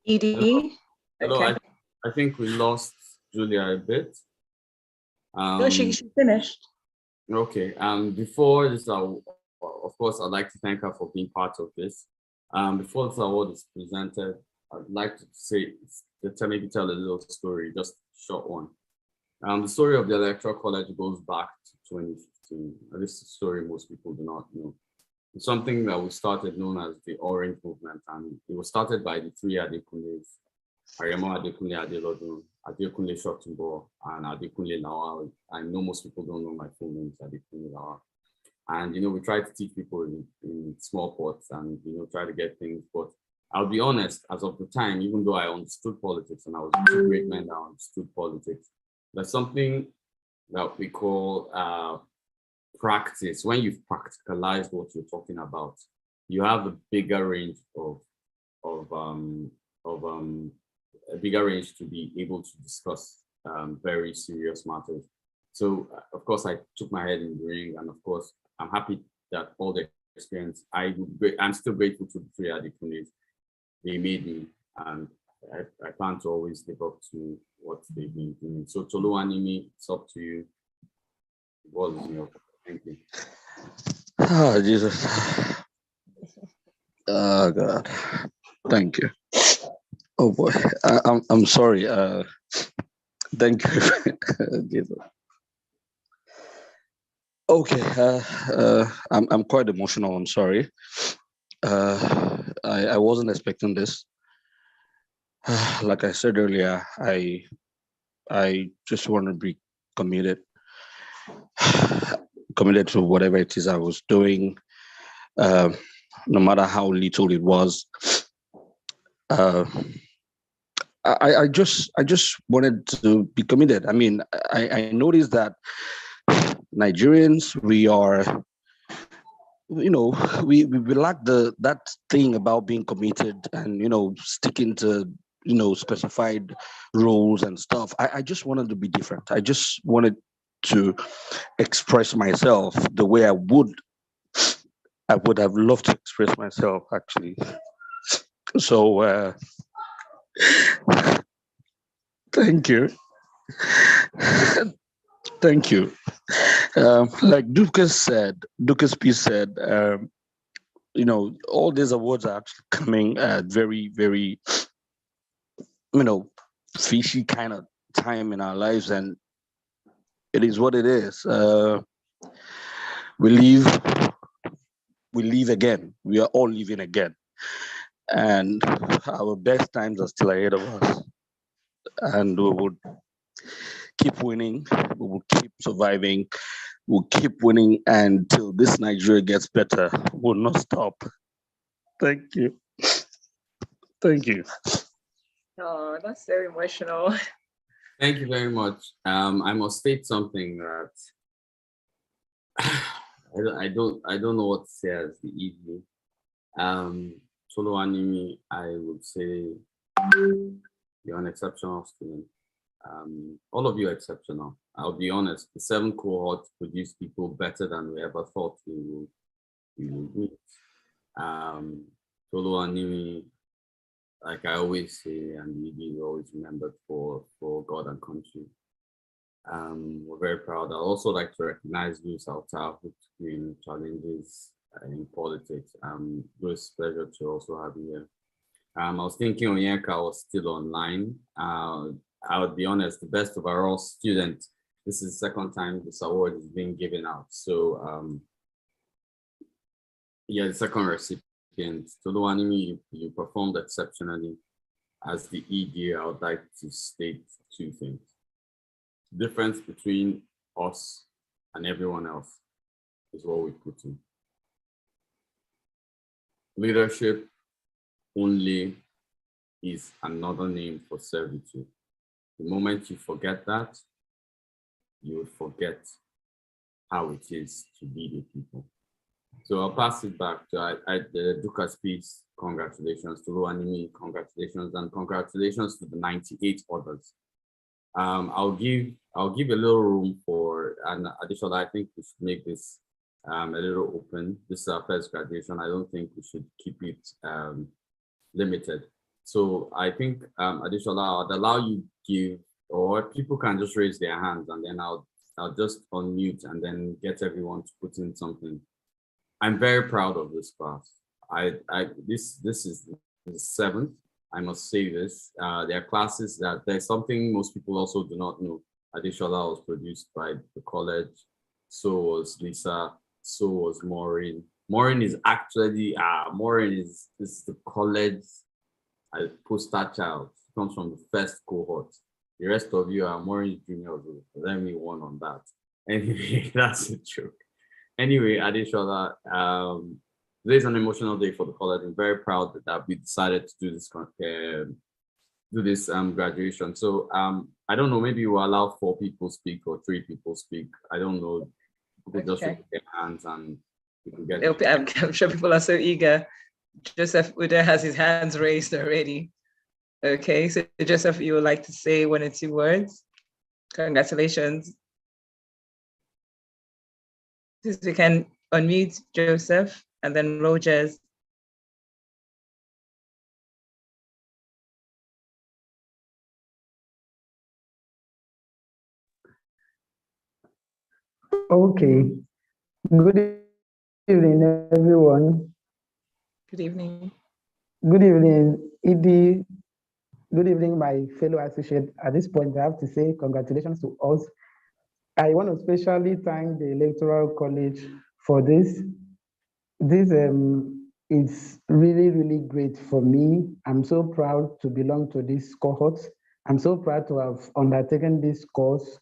Edie? Hello, Okay. I think we lost Julia a bit. No, she finished. Okay, before this, of course, I'd like to thank her for being part of this. Before this award is presented, I'd like to say, maybe tell a little story, just a short one. The story of the Electoral College goes back to 2015. This is a story most people do not know. It's something that we started known as the Orange Movement, and it was started by the three Adekunles, Aremo Adekunle Adelodun, Adekunle Shotumbo, and Adekunle Lawal. I know most people don't know my full name is Adekunle Lawal. And, we try to teach people in small pots and, try to get things. But I'll be honest, as of the time, even though I understood politics and I was two great men that understood politics, there's something that we call practice. When you've practicalized what you're talking about, you have a bigger range a bigger range to be able to discuss very serious matters. So of course I took my head in the ring, and of course I'm happy that all the experience, I'm still grateful to the three Adekunles. They made me, and I plan to always live up to what they've been doing. So Toluwanimi, it's up to you. Thank you. Oh, Jesus. Oh, God. Thank you. Oh, boy. I'm sorry. Thank you. Jesus. Okay. I'm quite emotional. I'm sorry. I wasn't expecting this. Like I said earlier, I just want to be committed to whatever it is I was doing, no matter how little it was. I just wanted to be committed. I mean, I noticed that Nigerians, we are, we lack that thing about being committed and sticking to specified roles and stuff. I just wanted to be different. I just wanted to express myself the way I would have loved to express myself, actually. So thank you. Thank you. Like Dukas P said, all these awards are actually coming at very, very, fishy kind of time in our lives, and it is what it is. We live again. We are all living again, and our best times are still ahead of us. And we would keep winning. We will keep surviving. We'll keep winning until this Nigeria gets better. We'll not stop. Thank you. Thank you. Oh, that's very emotional. Thank you very much. I must state something that I don't know what to say as the evening. Toluwanimi, I would say you're an exceptional student. All of you are exceptional. I'll be honest, the 7 cohorts produce people better than we ever thought we would meet. Toluwanimi, like I always say, and we always remembered for God and country. We're very proud. I'd also like to recognize you, Salta, who took in challenges in politics. It's a pleasure to also have you here. I was thinking Onyeka was still online. I would be honest, the best overall student. This is the second time this award is being given out. So Yeah, the second recipient. Toluwanimi, you performed exceptionally. As the ED, I would like to state two things. The difference between us and everyone else is what we put in. Leadership only is another name for servitude. The moment you forget that, you will forget how it is to lead a people. So I'll pass it back to the Dukas piece. Congratulations to Luanimi, congratulations, and congratulations to the 98 others. I'll give a little room for an additional. I think we should make this a little open. This is our first graduation. I don't think we should keep it limited. So I think additional, I'll allow you give, or people can just raise their hands, and then I'll just unmute and then get everyone to put in something. I'm very proud of this class. This is the 7th. I must say this. There are classes that there's something most people also do not know. Adishola was produced by the college. So was Lisa. So was Maureen. Maureen is actually Maureen is the college poster child. She comes from the first cohort. The rest of you are Maureen's juniors. Let me one on that. Anyway, that's a joke. Anyway, Adishola, today's an emotional day for the college. I'm very proud that we decided to do this graduation. So I don't know, maybe we'll allow 4 people speak or 3 people speak. I don't know. People just raise their hands and we can get. I'm sure people are so eager. Joseph Uda has his hands raised already. Okay, so Joseph, you would like to say 1 or 2 words? Congratulations. Since we can unmute Joseph and then Rogers. Okay. Good evening, everyone. Good evening. Good evening, ED. Good evening, my fellow associates. At this point, I have to say congratulations to us. I want to especially thank the Electoral College for this. This is really, really great for me. I'm so proud to belong to this cohort. I'm so proud to have undertaken this course.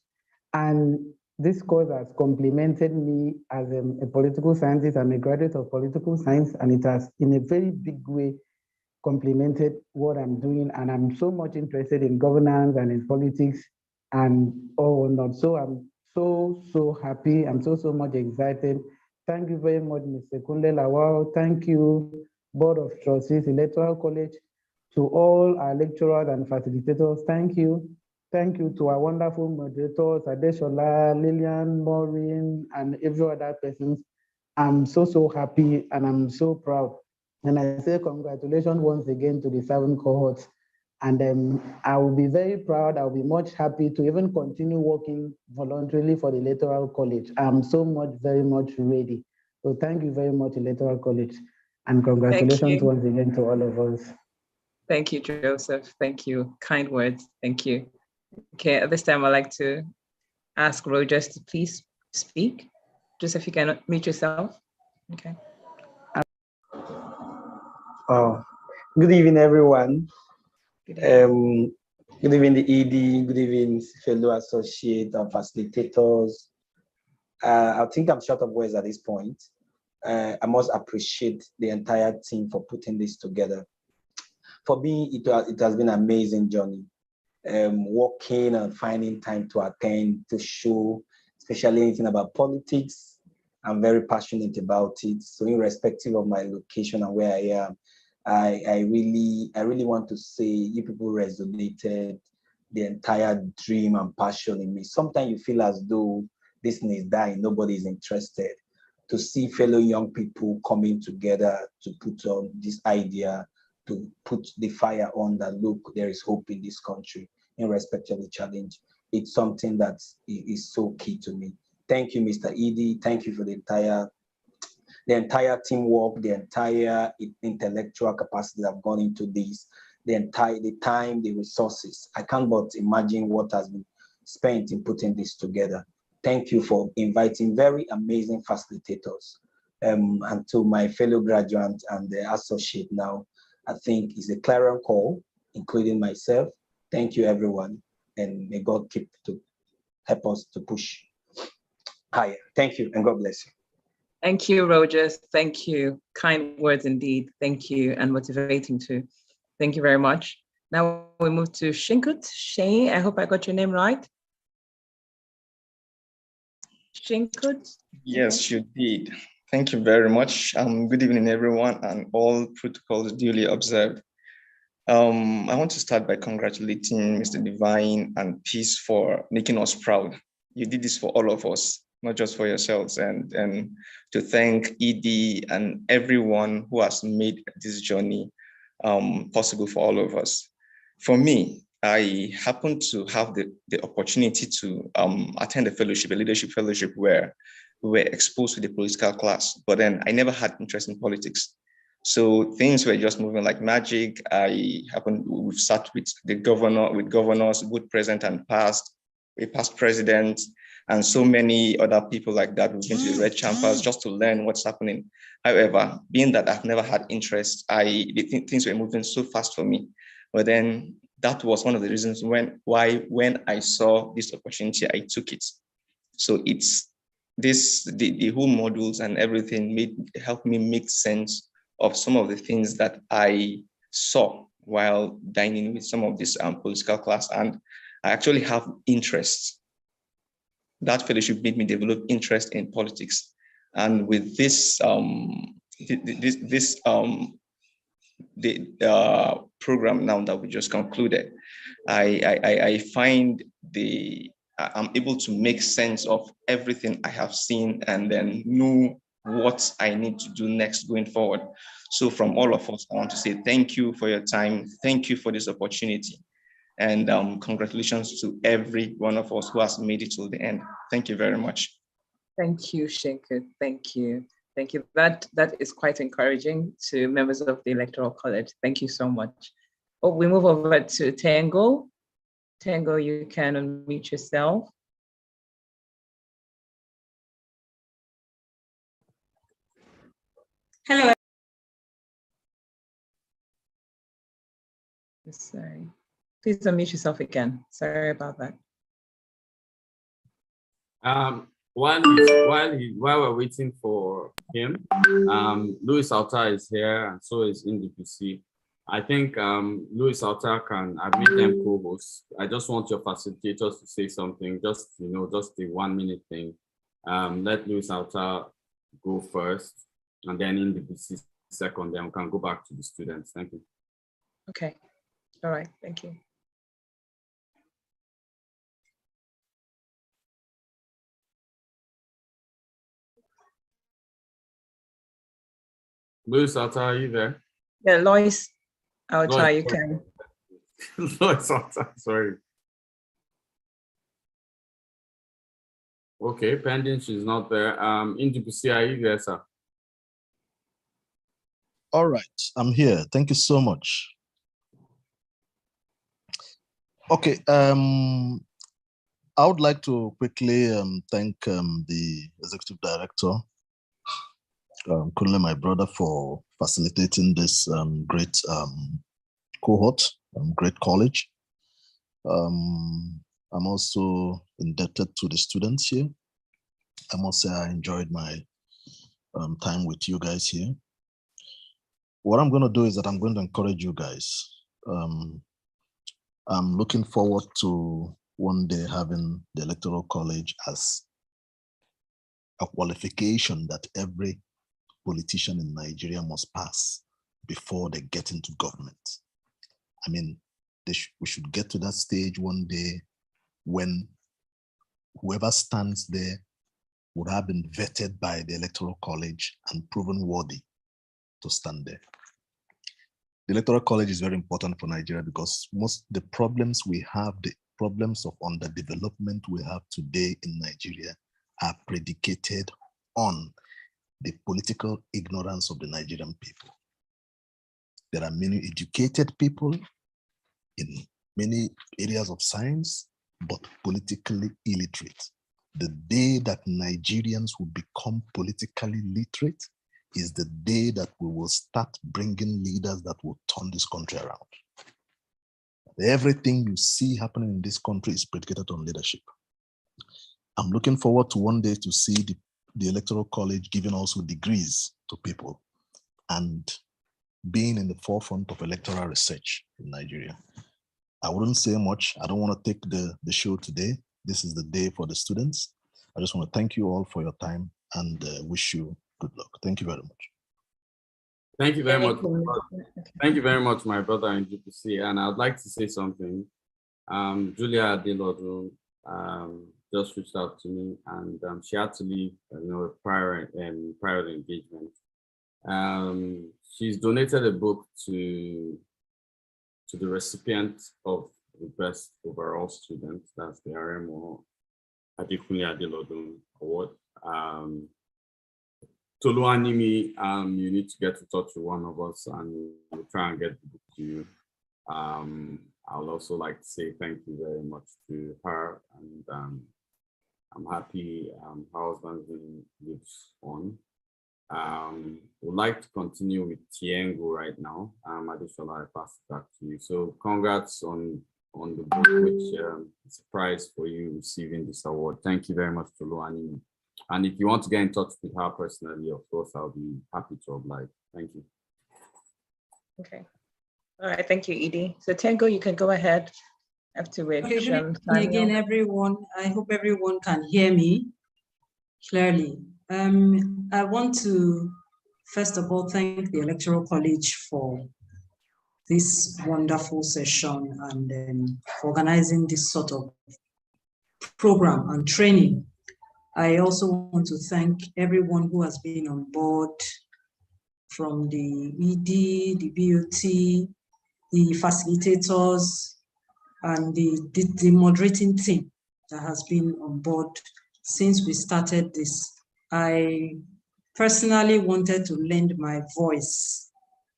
And this course has complemented me as a political scientist. I'm a graduate of political science, and it has, in a very big way, complemented what I'm doing. And I'm so much interested in governance and in politics and all not. So I'm so happy. I'm so much excited. Thank you very much, Mr. Kunle Lawal. Thank you, Board of Trustees, Electoral College, to all our lecturers and facilitators. Thank you. Thank you to our wonderful moderators, Adeshola, Lillian, Maureen, and every other person. I'm so happy and I'm so proud. And I say congratulations once again to the 7 cohorts. And I will be very proud. I'll be much happy to even continue working voluntarily for the Electoral College. I'm so much, very much ready. So thank you very much, Electoral College. And congratulations once again to all of us. Thank you, Joseph. Thank you. Kind words. Thank you. Okay, at this time, I'd like to ask Rogers to please speak. Joseph, you can mute yourself. Okay. Good evening, everyone. Good evening. Good evening, the ED. Good evening, fellow associates and facilitators. I think I'm short of words at this point. I must appreciate the entire team for putting this together. For me, it has been an amazing journey. Working and finding time to attend, to show, especially anything about politics. I'm very passionate about it. So irrespective of my location and where I am, I really want to say you people resonated the entire dream and passion in me. Sometimes you feel as though this thing is dying, nobody is interested. To see fellow young people coming together to put on this idea, to put the fire on that, look, there is hope in this country, irrespective of the challenge. It's something that is so key to me. Thank you, Mr. Edie. Thank you for the entire teamwork, the entire intellectual capacity that have gone into this, the time, the resources. I can't but imagine what has been spent in putting this together. Thank you for inviting very amazing facilitators And to my fellow graduate and the associate now, I think is a clarion call, including myself. Thank you, everyone, and may God keep to help us to push higher. Thank you, and God bless you. Thank you, Rogers. Thank you. Kind words indeed. Thank you, and motivating too. Thank you very much. Now we move to Shinkut. Shane, I hope I got your name right. Shinkut? Yes, you did. Thank you very much. Good evening, everyone, and all protocols duly observed. I want to start by congratulating Mr. Divine and Peace for making us proud. You did this for all of us, not just for yourselves, and to thank ED and everyone who has made this journey possible for all of us. For me, I happened to have the opportunity to attend a fellowship, a leadership fellowship, where we were exposed to the political class, but then I never had interest in politics. So things were just moving like magic. We've sat with the governor, with governors, both present and past, a past president, and so many other people like that. We've been to the red chambers just to learn what's happening. However, being that I've never had interest, things were moving so fast for me. But then that was one of the reasons when I saw this opportunity, I took it. So it's the whole modules and everything helped me make sense of some of the things that I saw while dining with some of this political class, and I actually have interests. That fellowship made me develop interest in politics, and with this program now that we just concluded, I find I'm able to make sense of everything I have seen and then know what I need to do next going forward. So from all of us, I want to say thank you for your time. Thank you for this opportunity. And congratulations to every one of us who has made it till the end. Thank you very much. Thank you, Shinkut. Thank you. Thank you. That is quite encouraging to members of the Electoral College. Thank you so much. Oh, we move over to Tango. Tango, you can unmute yourself. Hello. Sorry. Please unmute yourself again. Sorry about that. While we're waiting for him, Louis Alta is here, and so is NDPC. I think Louis Alta I've made them co-hosts. I just want your facilitators to say something, just the 1 minute thing. Let Louis Alta go first, and then NDPC second, then we can go back to the students. Thank you. Okay. All right. Thank you. Louis Alta, are you there? Yeah, Lois Alta, you can. Louis Alta, sorry. Okay, pending, she's not there. NDPC, are you there, sir? All right, I'm here. Thank you so much. Okay, I would like to quickly thank the executive director, Kunle, my brother, for facilitating this great cohort, great college. I'm also indebted to the students here. I must say I enjoyed my time with you guys here. What I'm going to do is that I'm going to encourage you guys. I'm looking forward to one day having the Electoral College as a qualification that every politician in Nigeria must pass before they get into government. I mean, we should get to that stage one day when whoever stands there would have been vetted by the Electoral College and proven worthy to stand there. The Electoral College is very important for Nigeria because most the problems we have, the problems of underdevelopment we have today in Nigeria are predicated on the political ignorance of the Nigerian people. There are many educated people in many areas of science, but politically illiterate. the day that Nigerians will become politically literate is the day that we will start bringing leaders that will turn this country around. Everything you see happening in this country is predicated on leadership. I'm looking forward to one day to see the Electoral College giving also degrees to people and being in the forefront of electoral research in Nigeria. I wouldn't say much. I don't want to take the show today. This is the day for the students. I just want to thank you all for your time and wish you good luck. Thank you very much. Thank you very much. Thank you very much, my brother in GPC. And I'd like to say something. Julia Adelodu just reached out to me, and she had to leave, a prior engagement. She's donated a book to the recipient of the best overall student. That's the RMO Adekunle Adelodu Award. Toluanimi, you need to get in touch with one of us and we'll try and get the book to you. I'll also like to say thank you very much to her, and I'm happy her husband's been lives on. We'd like to continue with Tiengo right now. Additional, I pass it back to you. So congrats on the book, which is a prize for you receiving this award. Thank you very much, Toluanimi. And if you want to get in touch with her personally, of course, I'll be happy to oblige. Thank you. Okay. All right. Thank you, Edie. So Tango, you can go ahead after which. Okay, good evening again, everyone. I hope everyone can hear me clearly. I want to, first of all, thank the Electoral College for this wonderful session and for organizing this sort of program and training. I also want to thank everyone who has been on board, from the ED, the BOT, the facilitators, and the moderating team that has been on board since we started this. I personally wanted to lend my voice.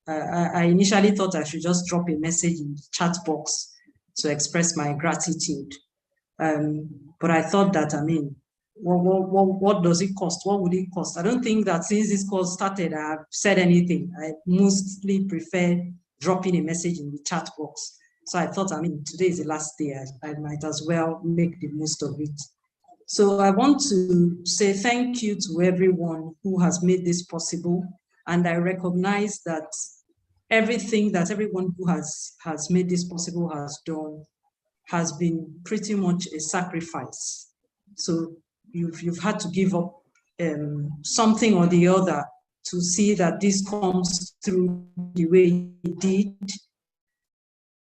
I initially thought I should just drop a message in the chat box to express my gratitude. But I thought that, what does it cost? What would it cost? I don't think that since this course started, I've said anything. I mostly prefer dropping a message in the chat box. So I thought, today is the last day. I might as well make the most of it. So I want to say thank you to everyone who has made this possible. And I recognize that everything that everyone who has made this possible has done has been pretty much a sacrifice. So you've had to give up something or the other to see that this comes through the way it did,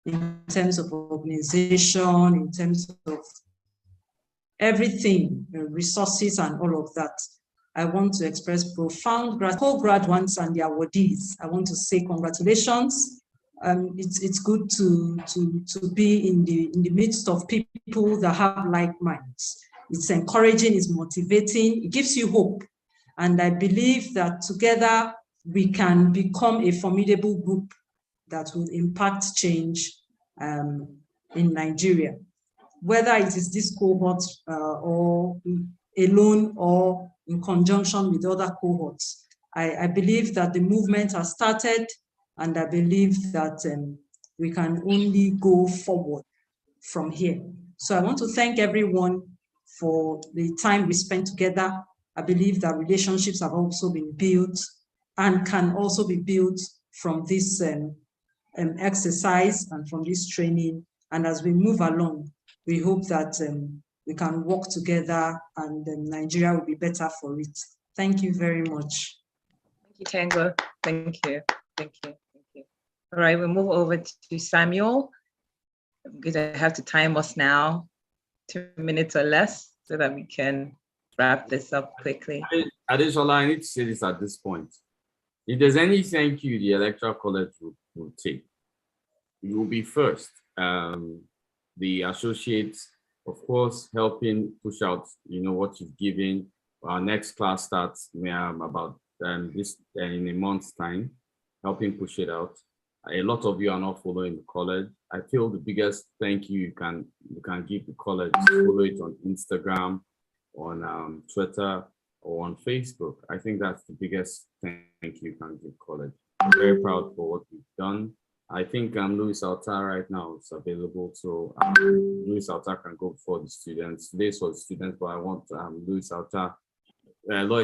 in terms of organization, in terms of everything, resources and all of that. I want to express profound co-graduates and the awardees. I want to say congratulations. It's good to be in the midst of people that have like minds. It's encouraging, it's motivating, it gives you hope. And I believe that together we can become a formidable group that will impact change in Nigeria. Whether it is this cohort or alone or in conjunction with other cohorts, I believe that the movement has started, and I believe that we can only go forward from here. So I want to thank everyone for the time we spent together. I believe that relationships have also been built and can also be built from this exercise and from this training. And as we move along, we hope that we can work together and Nigeria will be better for it. Thank you very much. Thank you, Tango. Thank you. Thank you. Thank you. All right, we'll move over to Samuel. I'm going to have to time us now, 2 minutes or less, so that we can wrap this up quickly. Additionally, I need to say this at this point. If there's any thank you the Electoral College will take, it will be first. The associates, of course, helping push out, what you've given. Our next class starts about this in a month's time, helping push it out. A lot of you are not following the college. I feel the biggest thank you you can give the college is follow it on Instagram, on Twitter or on Facebook. I think that's the biggest thank you can give college. I'm very proud for what we've done. I think Louis Altar right now is available, so Louis Altar can go before the students. Today's for the students, but I want Lois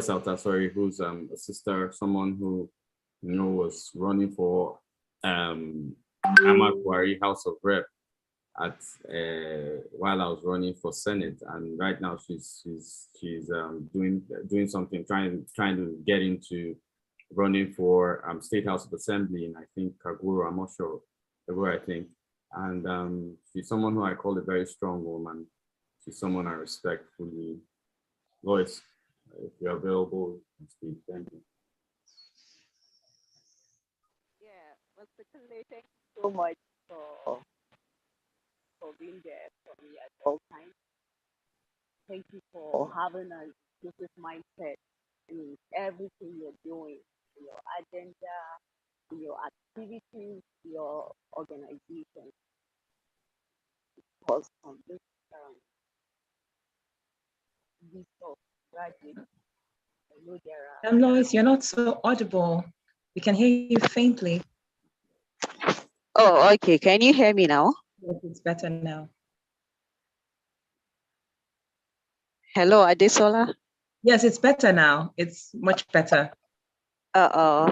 Altar, sorry, who's a sister, someone who was running for Amakwari House of Rep at while I was running for Senate, and right now she's doing something, trying to get into running for State House of Assembly, and I think Kaguru, I'm not sure where I think, and she's someone who I call a very strong woman. She's someone I respect fully. Lois, if you're available, speak. Thank you. Yeah, well, particularly thank you so much for being there for me at all times. Thank you for having an inclusive mindset in everything you're doing, in your agenda, in your activities, your organization. Because from this list of graduates, I know there are. Lois, you're not so audible. We can hear you faintly. Oh, okay. Can you hear me now? Yes, it's better now. Hello, Adesola. Yes, it's better now. It's much better. Uh-oh.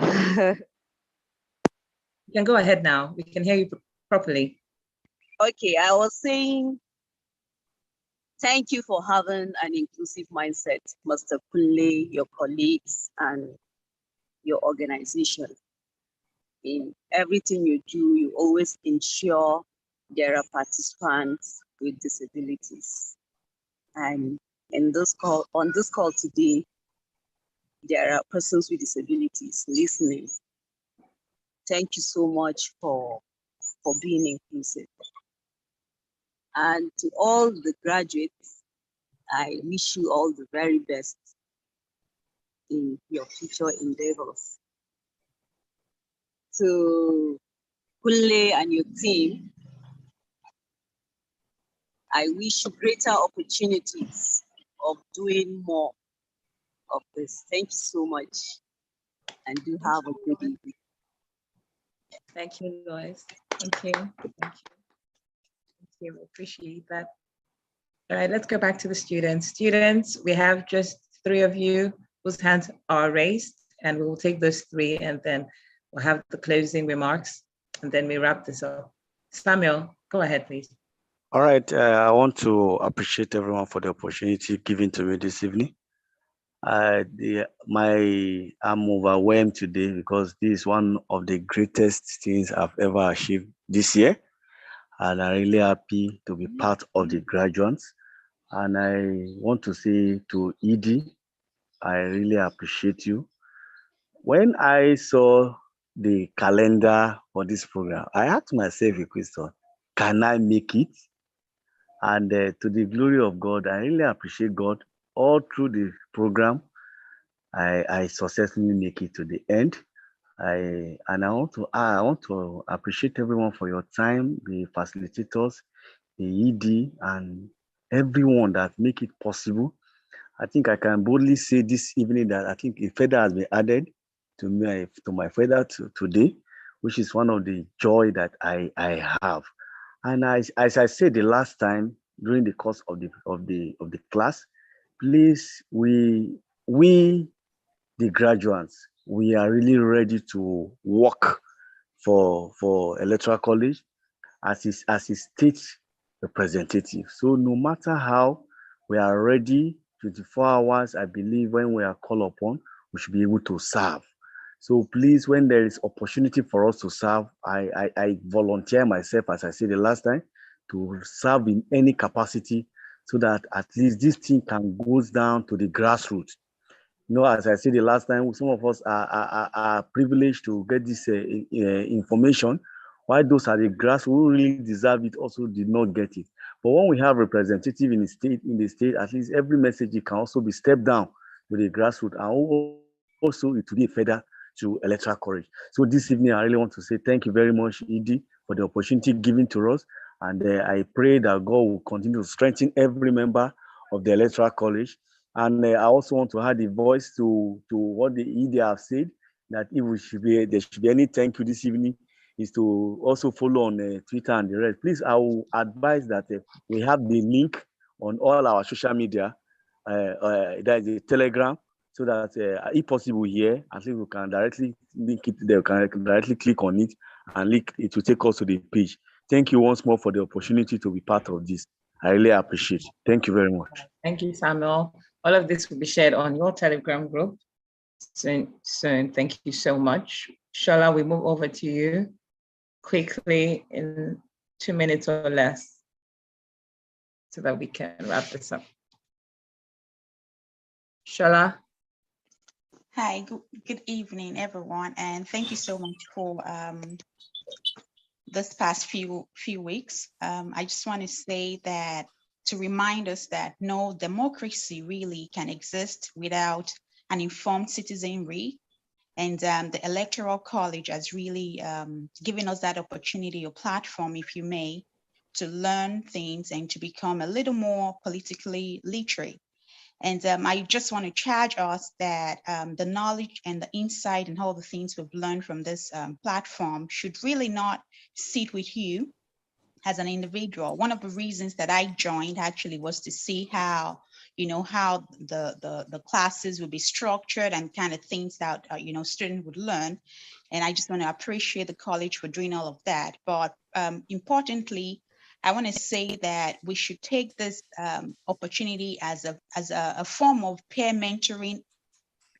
You can go ahead now. We can hear you properly. Okay, I was saying thank you for having an inclusive mindset, Mr. Kunle, your colleagues, and your organization. In everything you do, you always ensure there are participants with disabilities. And on this call today, there are persons with disabilities listening. Thank you so much for being inclusive. And to all the graduates, I wish you all the very best in your future endeavors. To Kunle and your team, I wish you greater opportunities of doing more of this. Thank you so much, and do have a good evening. Thank you, Lois. Thank you. Thank you. Thank you. I appreciate that. All right, let's go back to the students. Students, we have just 3 of you whose hands are raised, and we will take those 3, and then we'll have the closing remarks, and then we wrap this up. Samuel, go ahead, please. All right, I want to appreciate everyone for the opportunity given to me this evening. I'm overwhelmed today because this is one of the greatest things I've ever achieved this year. And I'm really happy to be part of the graduates. And I want to say to ED, I really appreciate you. When I saw the calendar for this program, I asked myself a question, can I make it? And to the glory of God, I really appreciate God. All through the program, I successfully make it to the end. I want to appreciate everyone for your time, the facilitators, the ED, and everyone that make it possible. I think I can boldly say this evening that I think a feather has been added to my feather today, which is one of the joy that I have. And as I said the last time during the course of the class, please, we the graduates, we are really ready to work for Electoral College as a state representative. So no matter how, we are ready 24 hours, I believe, when we are called upon, we should be able to serve. So please, when there is opportunity for us to serve, I volunteer myself, as I said the last time, to serve in any capacity so that at least this thing can go down to the grassroots. You know, as I said the last time, some of us are privileged to get this information, while those at the grassroots who really deserve it also did not get it. But when we have representative in the state, at least every message can also be stepped down to the grassroots, and also it will be further to Electoral College. So this evening, I really want to say thank you very much, ED, for the opportunity given to us. And I pray that God will continue to strengthen every member of the Electoral College. And I also want to add a voice to what the ED have said, that if there should be any thank you this evening, is to also follow on Twitter and the rest. Please, I will advise that we have the link on all our social media. There is a Telegram, so that if possible here, I think we can directly link it there. We can directly click on it, and it will take us to the page. Thank you once more for the opportunity to be part of this. I really appreciate it. Thank you very much. Thank you, Samuel. All of this will be shared on your Telegram group soon. Thank you so much. Shola, we move over to you quickly in 2 minutes or less so that we can wrap this up. Shola. Hi, good evening, everyone, and thank you so much for this past few weeks. I just want to say that, to remind us that no democracy really can exist without an informed citizenry. And the Electoral College has really given us that opportunity or platform, if you may, to learn things and to become a little more politically literate. And I just want to charge us that the knowledge and the insight and all the things we've learned from this platform should really not sit with you as an individual. One of the reasons that I joined actually was to see how, how the classes would be structured and kind of things that, students would learn. And I just want to appreciate the college for doing all of that. But importantly, I want to say that we should take this opportunity as a form of peer mentoring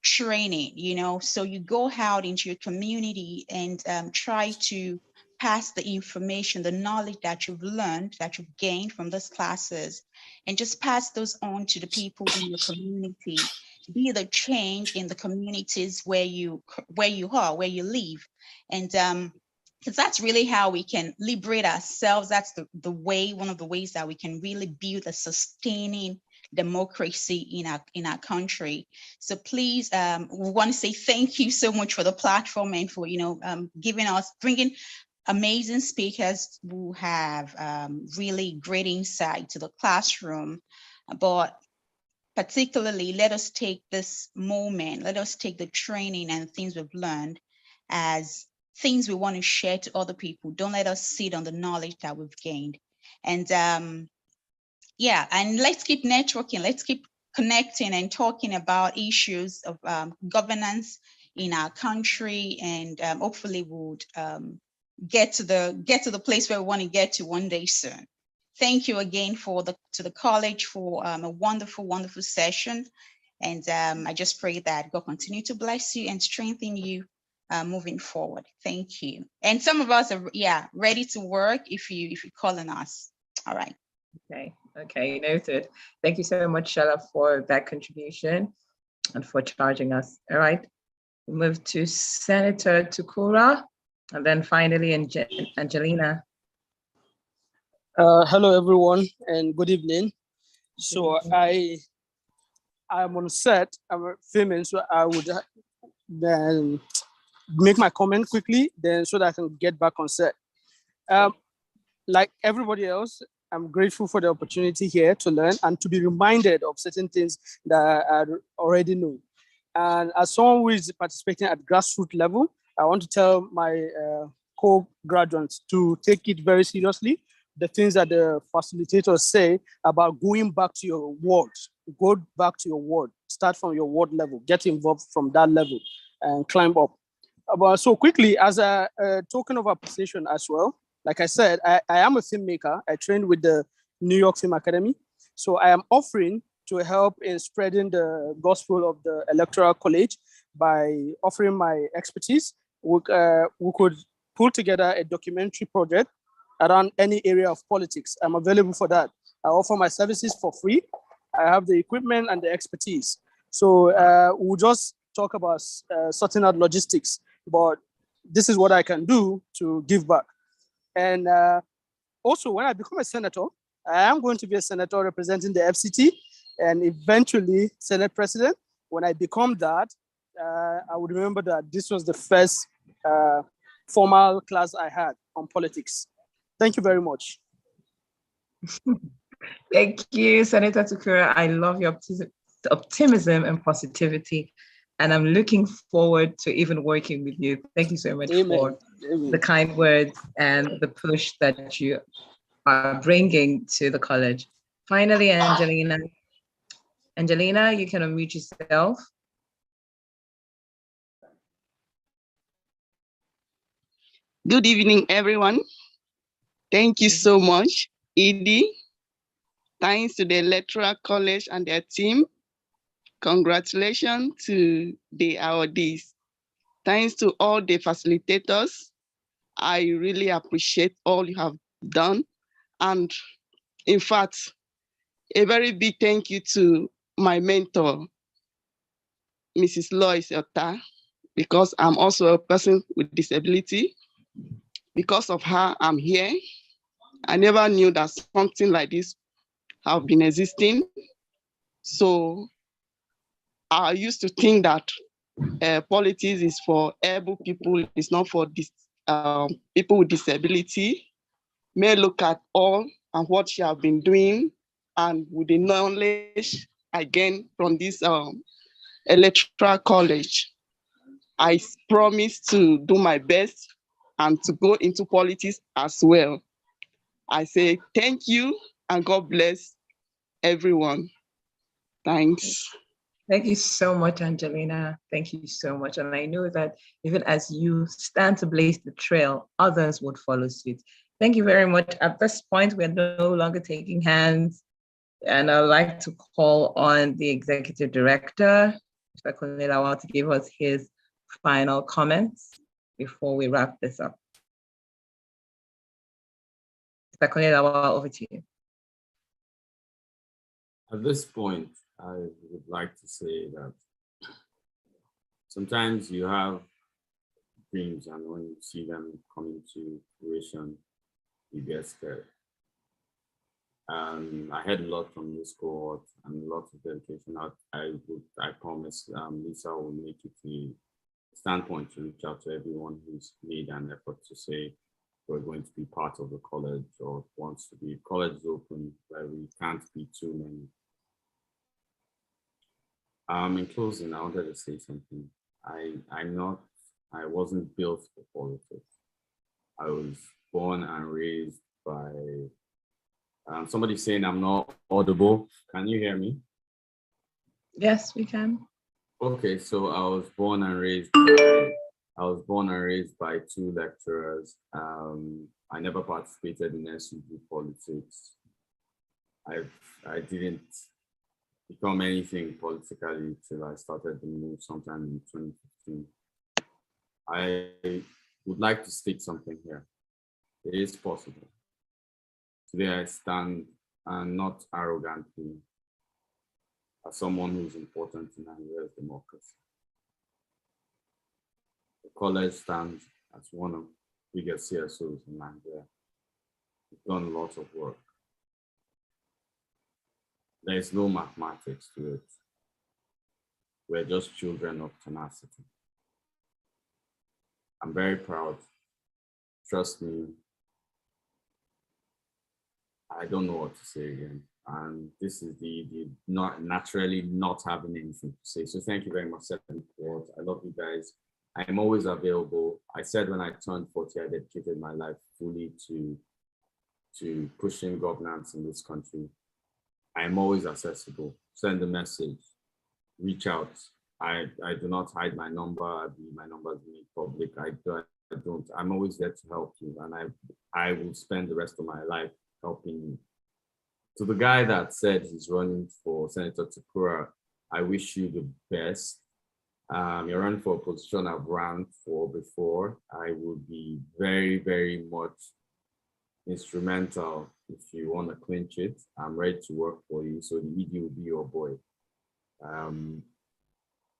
training, so you go out into your community and try to pass the information, the knowledge that you've learned, that you've gained from those classes, and just pass those on to the people in your community. Be the change in the communities where you live. And because that's really how we can liberate ourselves. That's one of the ways that we can really build a sustaining democracy in our country. So please, we want to say thank you so much for the platform and for bringing amazing speakers who have really great insight to the classroom. But particularly, let us take this moment, let us take the training and things we've learned as things we want to share to other people. Don't let us sit on the knowledge that we've gained. And and let's keep networking, let's keep connecting and talking about issues of governance in our country, and hopefully would get to the place where we want to get to one day soon. Thank you again to the college for a wonderful, wonderful session. And I just pray that God continue to bless you and strengthen you moving forward. Thank you. And some of us are ready to work if you call on us. All right. Okay, noted. Thank you so much, Shola, for that contribution and for charging us. All right, we move to Senator Tukura, and then finally Angelina. Hello, everyone, and good evening. So I'm on set. I'm filming, so I would then make my comment quickly, then so that I can get back on set. Like everybody else, I'm grateful for the opportunity here to learn and to be reminded of certain things that I already know. And as someone who is participating at grassroots level, I want to tell my co-graduates to take it very seriously. The things that the facilitators say about going back to your ward, go back to your ward, start from your ward level, get involved from that level and climb up. So quickly, as a token of appreciation as well, like I said, I am a filmmaker. I trained with the New York Film Academy. So I am offering to help in spreading the gospel of the Electoral College by offering my expertise. We could pull together a documentary project around any area of politics. I'm available for that. I offer my services for free. I have the equipment and the expertise. So we'll just talk about sorting out logistics, but this is what I can do to give back. And also, when I become a senator, I am going to be a senator representing the FCT and eventually Senate President. When I become that, I would remember that this was the first formal class I had on politics. Thank you very much. Thank you, Senator Tukura. I love your optimism and positivity, and I'm looking forward to even working with you. Thank you so much for the kind words and the push that you are bringing to the college. Finally, Angelina. Angelina, you can unmute yourself. Good evening, everyone. Thank you so much, Edie. Thanks to the Electoral College and their team. Congratulations to the awardees. Thanks to all the facilitators. I really appreciate all you have done. And in fact, a very big thank you to my mentor, Mrs. Lois Otta, because I'm also a person with disability. Because of her, I'm here. I never knew that something like this have been existing. So I used to think that politics is for able people, it's not for people with disability. May look at all and what she have been doing, and with the knowledge I gained from this electoral college, I promise to do my best and to go into politics as well. I say thank you and God bless everyone. Thanks. Thank you so much, Angelina. Thank you so much. And I know that even as you stand to blaze the trail, others would follow suit. Thank you very much. At this point, we're no longer taking hands. And I'd like to call on the Executive Director, Mr. Kunle, to give us his final comments before we wrap this up. Mr. Kunle, over to you. At this point, I would like to say that sometimes you have dreams, and when you see them coming to fruition, you get scared. I had a lot from this cohort and a lot of dedication. I promise Lisa will make it a standpoint to reach out to everyone who's made an effort to say we're going to be part of the college or wants to be. College is open, where we can't be too many. In closing, I wanted to say something. I wasn't built for politics. I was born and raised by somebody saying I'm not audible. Can you hear me? Yes, we can. Okay, so I was born and raised by two lecturers. I never participated in SUG politics. I didn't become anything politically till I started the move sometime in 2015. I would like to state something here. It is possible. Today I stand, and not arrogantly, as someone who's important in Nigeria's democracy. The college stands as one of the biggest CSOs in Nigeria. We've done lots of work. There is no mathematics to it. We're just children of tenacity. I'm very proud. Trust me. I don't know what to say again. And this is the not naturally not having anything to say. So thank you very much, Second Cohort. I love you guys. I'm always available. I said when I turned 40, I dedicated my life fully to pushing governance in this country. I'm always accessible. Send a message, reach out. I do not hide my number. My number is made public. I don't. I'm always there to help you, and I will spend the rest of my life helping you. To the guy that said he's running for Senator Tukura, I wish you the best. You're running for a position I've run for before. I will be very, very much instrumental if you want to clinch it. I'm ready to work for you. So the ED will be your boy.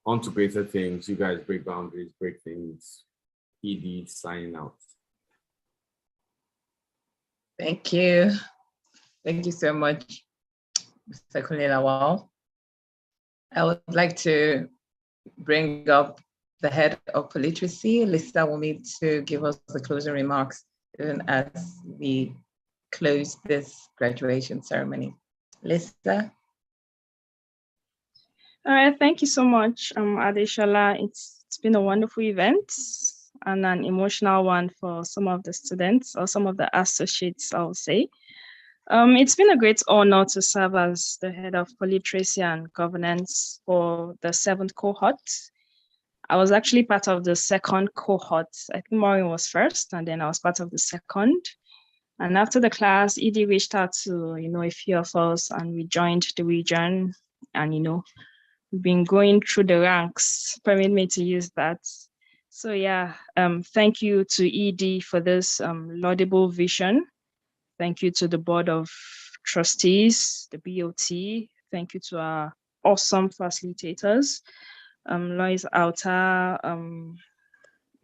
On to greater things. You guys break boundaries, break things. ED signing out. Thank you. Thank you so much, Mr. Kunle. I would like to bring up the head of Politeracy. Lisa will need to give us the closing remarks, even as we close this graduation ceremony. Lisa? All right, thank you so much, Adeshola. It's been a wonderful event and an emotional one for some of the students or some of the associates, I'll say. It's been a great honor to serve as the head of Literacy and Governance for the 7th cohort. I was actually part of the 2nd cohort. I think Maureen was first, and then I was part of the 2nd. And after the class, ED reached out to, a few of us, and we joined the region. And, we've been going through the ranks, permit me to use that. So yeah, thank you to ED for this laudable vision. Thank you to the Board of Trustees, the BOT. Thank you to our awesome facilitators, Lois Alta,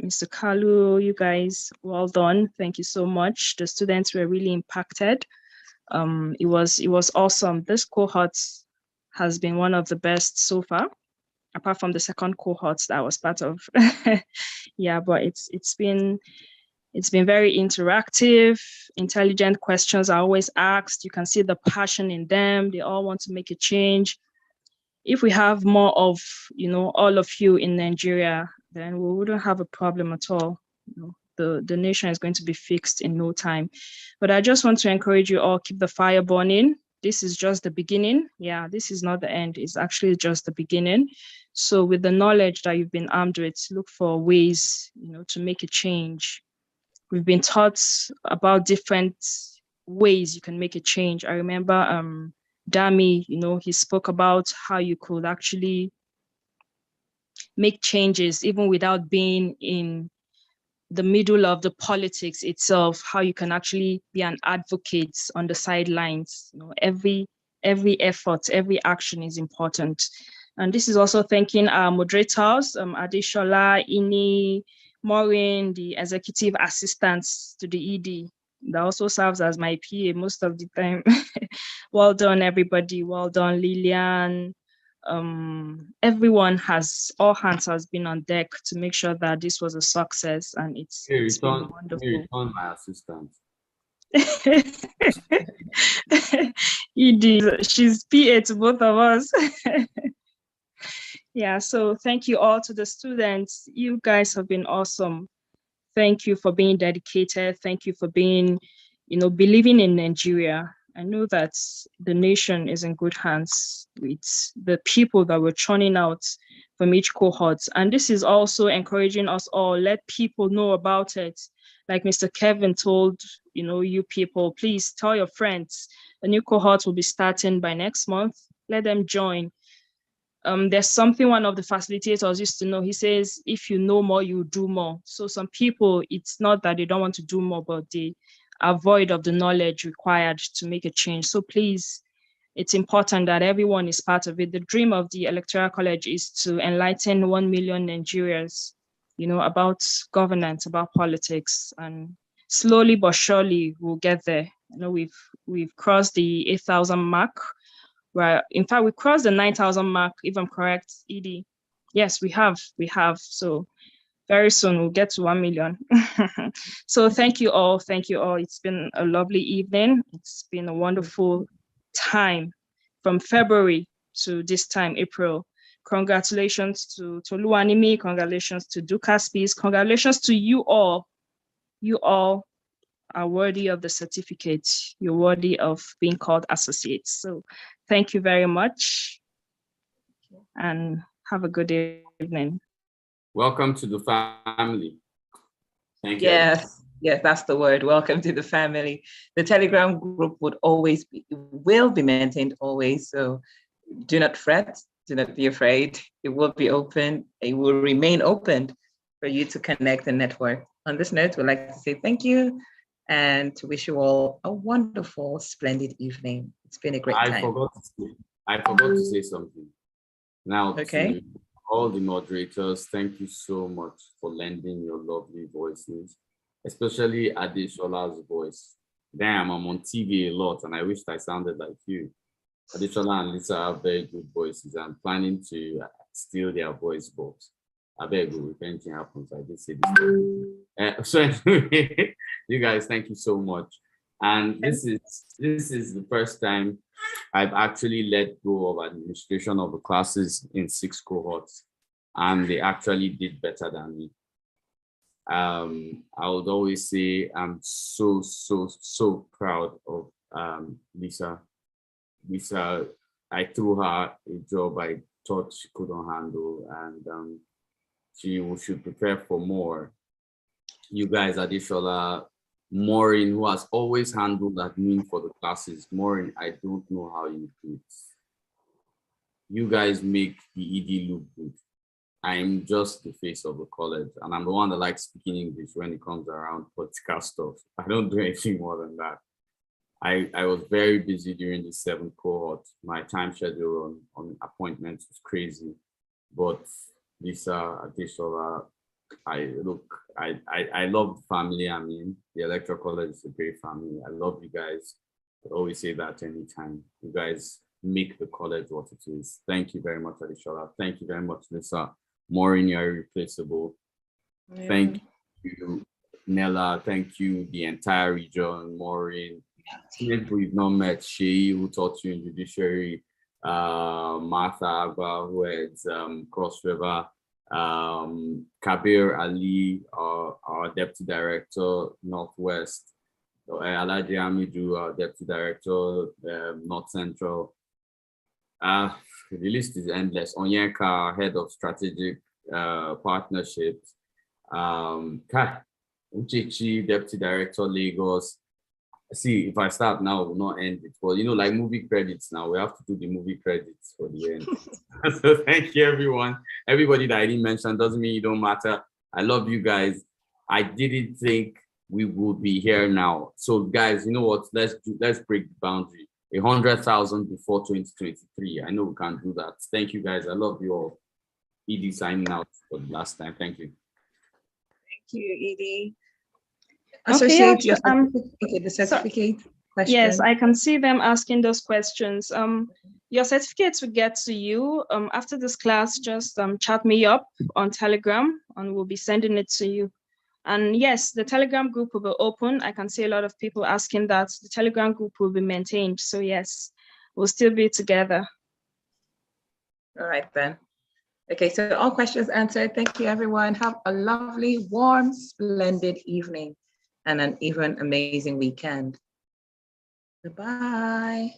Mr. Kalu, you guys, well done. Thank you so much. The students were really impacted. It was awesome. This cohort has been one of the best so far, apart from the 2nd cohort that I was part of. Yeah, but it's been very interactive. Intelligent questions are always asked. You can see the passion in them. They all want to make a change. If we have more of, all of you in Nigeria, then we wouldn't have a problem at all. The nation is going to be fixed in no time. But I just want to encourage you all, keep the fire burning. This is just the beginning. Yeah, this is not the end. It's actually just the beginning. So with the knowledge that you've been armed with, look for ways, to make a change. We've been taught about different ways you can make a change. I remember Dami, he spoke about how you could actually make changes even without being in the middle of the politics itself, how you can actually be an advocate on the sidelines. Every effort, every action is important. And this is also thanking our moderators, Adeshola, Ini, Maureen, the executive assistants to the ED. That also serves as my PA most of the time. Well done, everybody. Well done, Lillian. Everyone all hands has been on deck to make sure that this was a success, and it's been wonderful. Return my assistant. ED, she's PA to both of us. Yeah, so thank you all to the students. You guys have been awesome. Thank you for being dedicated. Thank you for being, believing in Nigeria. I know that the nation is in good hands with the people that we're churning out from each cohort. And this is also encouraging us all, let people know about it. Like Mr. Kevin told, you people, please tell your friends. The new cohort will be starting by next month. Let them join. There's something one of the facilitators used to know. He says, if you know more, you do more. So some people, it's not that they don't want to do more, but they are void of the knowledge required to make a change. So please, it's important that everyone is part of it. The dream of the Electoral College is to enlighten 1 million Nigerians, about governance, about politics, and slowly but surely we'll get there. We've crossed the 8,000 mark. Right. In fact, we crossed the 9,000 mark, if I'm correct, ED. Yes, we have. So very soon we'll get to 1 million. So thank you all. Thank you all. It's been a lovely evening. It's been a wonderful time from February to this time, April. Congratulations to Toluwanimi. Congratulations to Dukas Peace. Congratulations to you all. You all are worthy of the certificate. You're worthy of being called associates. So thank you very much and have a good evening. Welcome to the family. Thank you. Yes, that's the word. Welcome to the family. The Telegram group will be maintained always. So do not fret, do not be afraid. It will be open. It will remain open for you to connect and network. On this note, we'd like to say thank you and to wish you all a wonderful, splendid evening. It's been a great time. I forgot to say something. Now, okay. To all the moderators, thank you so much for lending your lovely voices, especially Adeshola's voice. Damn, I'm on TV a lot and I wished I sounded like you. Adeshola and Lisa have very good voices. I'm planning to steal their voice box. I beg you, if anything happens, I did say this. So anyway, you guys, thank you so much. And this is the first time I've actually let go of administration of the classes in 6 cohorts, and they actually did better than me. I would always say I'm so proud of Lisa. Lisa, I threw her a job I thought she couldn't handle, and she should prepare for more. You guys, Adeshola, Maureen, who has always handled admin for the classes. Maureen, I don't know how you do it. You guys make the ED look good. I'm just the face of the college, and I'm the one that likes speaking English when it comes around political stuff. I don't do anything more than that. I was very busy during the 7th cohort. My time schedule on appointments was crazy, but Lisa, Adeshola, I love the family. I mean, the Electoral College is a great family. I love you guys. I always say that anytime. You guys make the college what it is. Thank you very much, Adeshola. Thank you very much, Lisa. Maureen, you're irreplaceable. Yeah. Thank you, Nella. Thank you, the entire region. Maureen, people we've not met. Shei, who taught you in judiciary. Martha Agba, who heads Cross River. Kabir Ali, our deputy director, Northwest. Alaji Amidu, our deputy director, North Central. The list is endless. Onyenka, head of strategic partnerships. Uchechi, deputy director, Lagos. See, if I start now, we'll not end it. But like movie credits now, we have to do the movie credits for the end. So thank you, everyone. Everybody that I didn't mention doesn't mean you don't matter. I love you guys. I didn't think we would be here now. So guys, you know what? Let's break the boundary. 100,000 before 2023. I know we can't do that. Thank you, guys. I love you all. ED signing out for the last time. Thank you. Thank you, Edie. Okay, Associate your certificate, the certificate question. Yes, I can see them asking those questions. Your certificates will get to you after this class. Just chat me up on Telegram and we'll be sending it to you. And yes, the Telegram group will be open. I can see a lot of people asking that. The Telegram group will be maintained. So yes, we'll still be together. All right then. Okay, so all questions answered. Thank you, everyone. Have a lovely, warm, splendid evening and an even amazing weekend. Goodbye.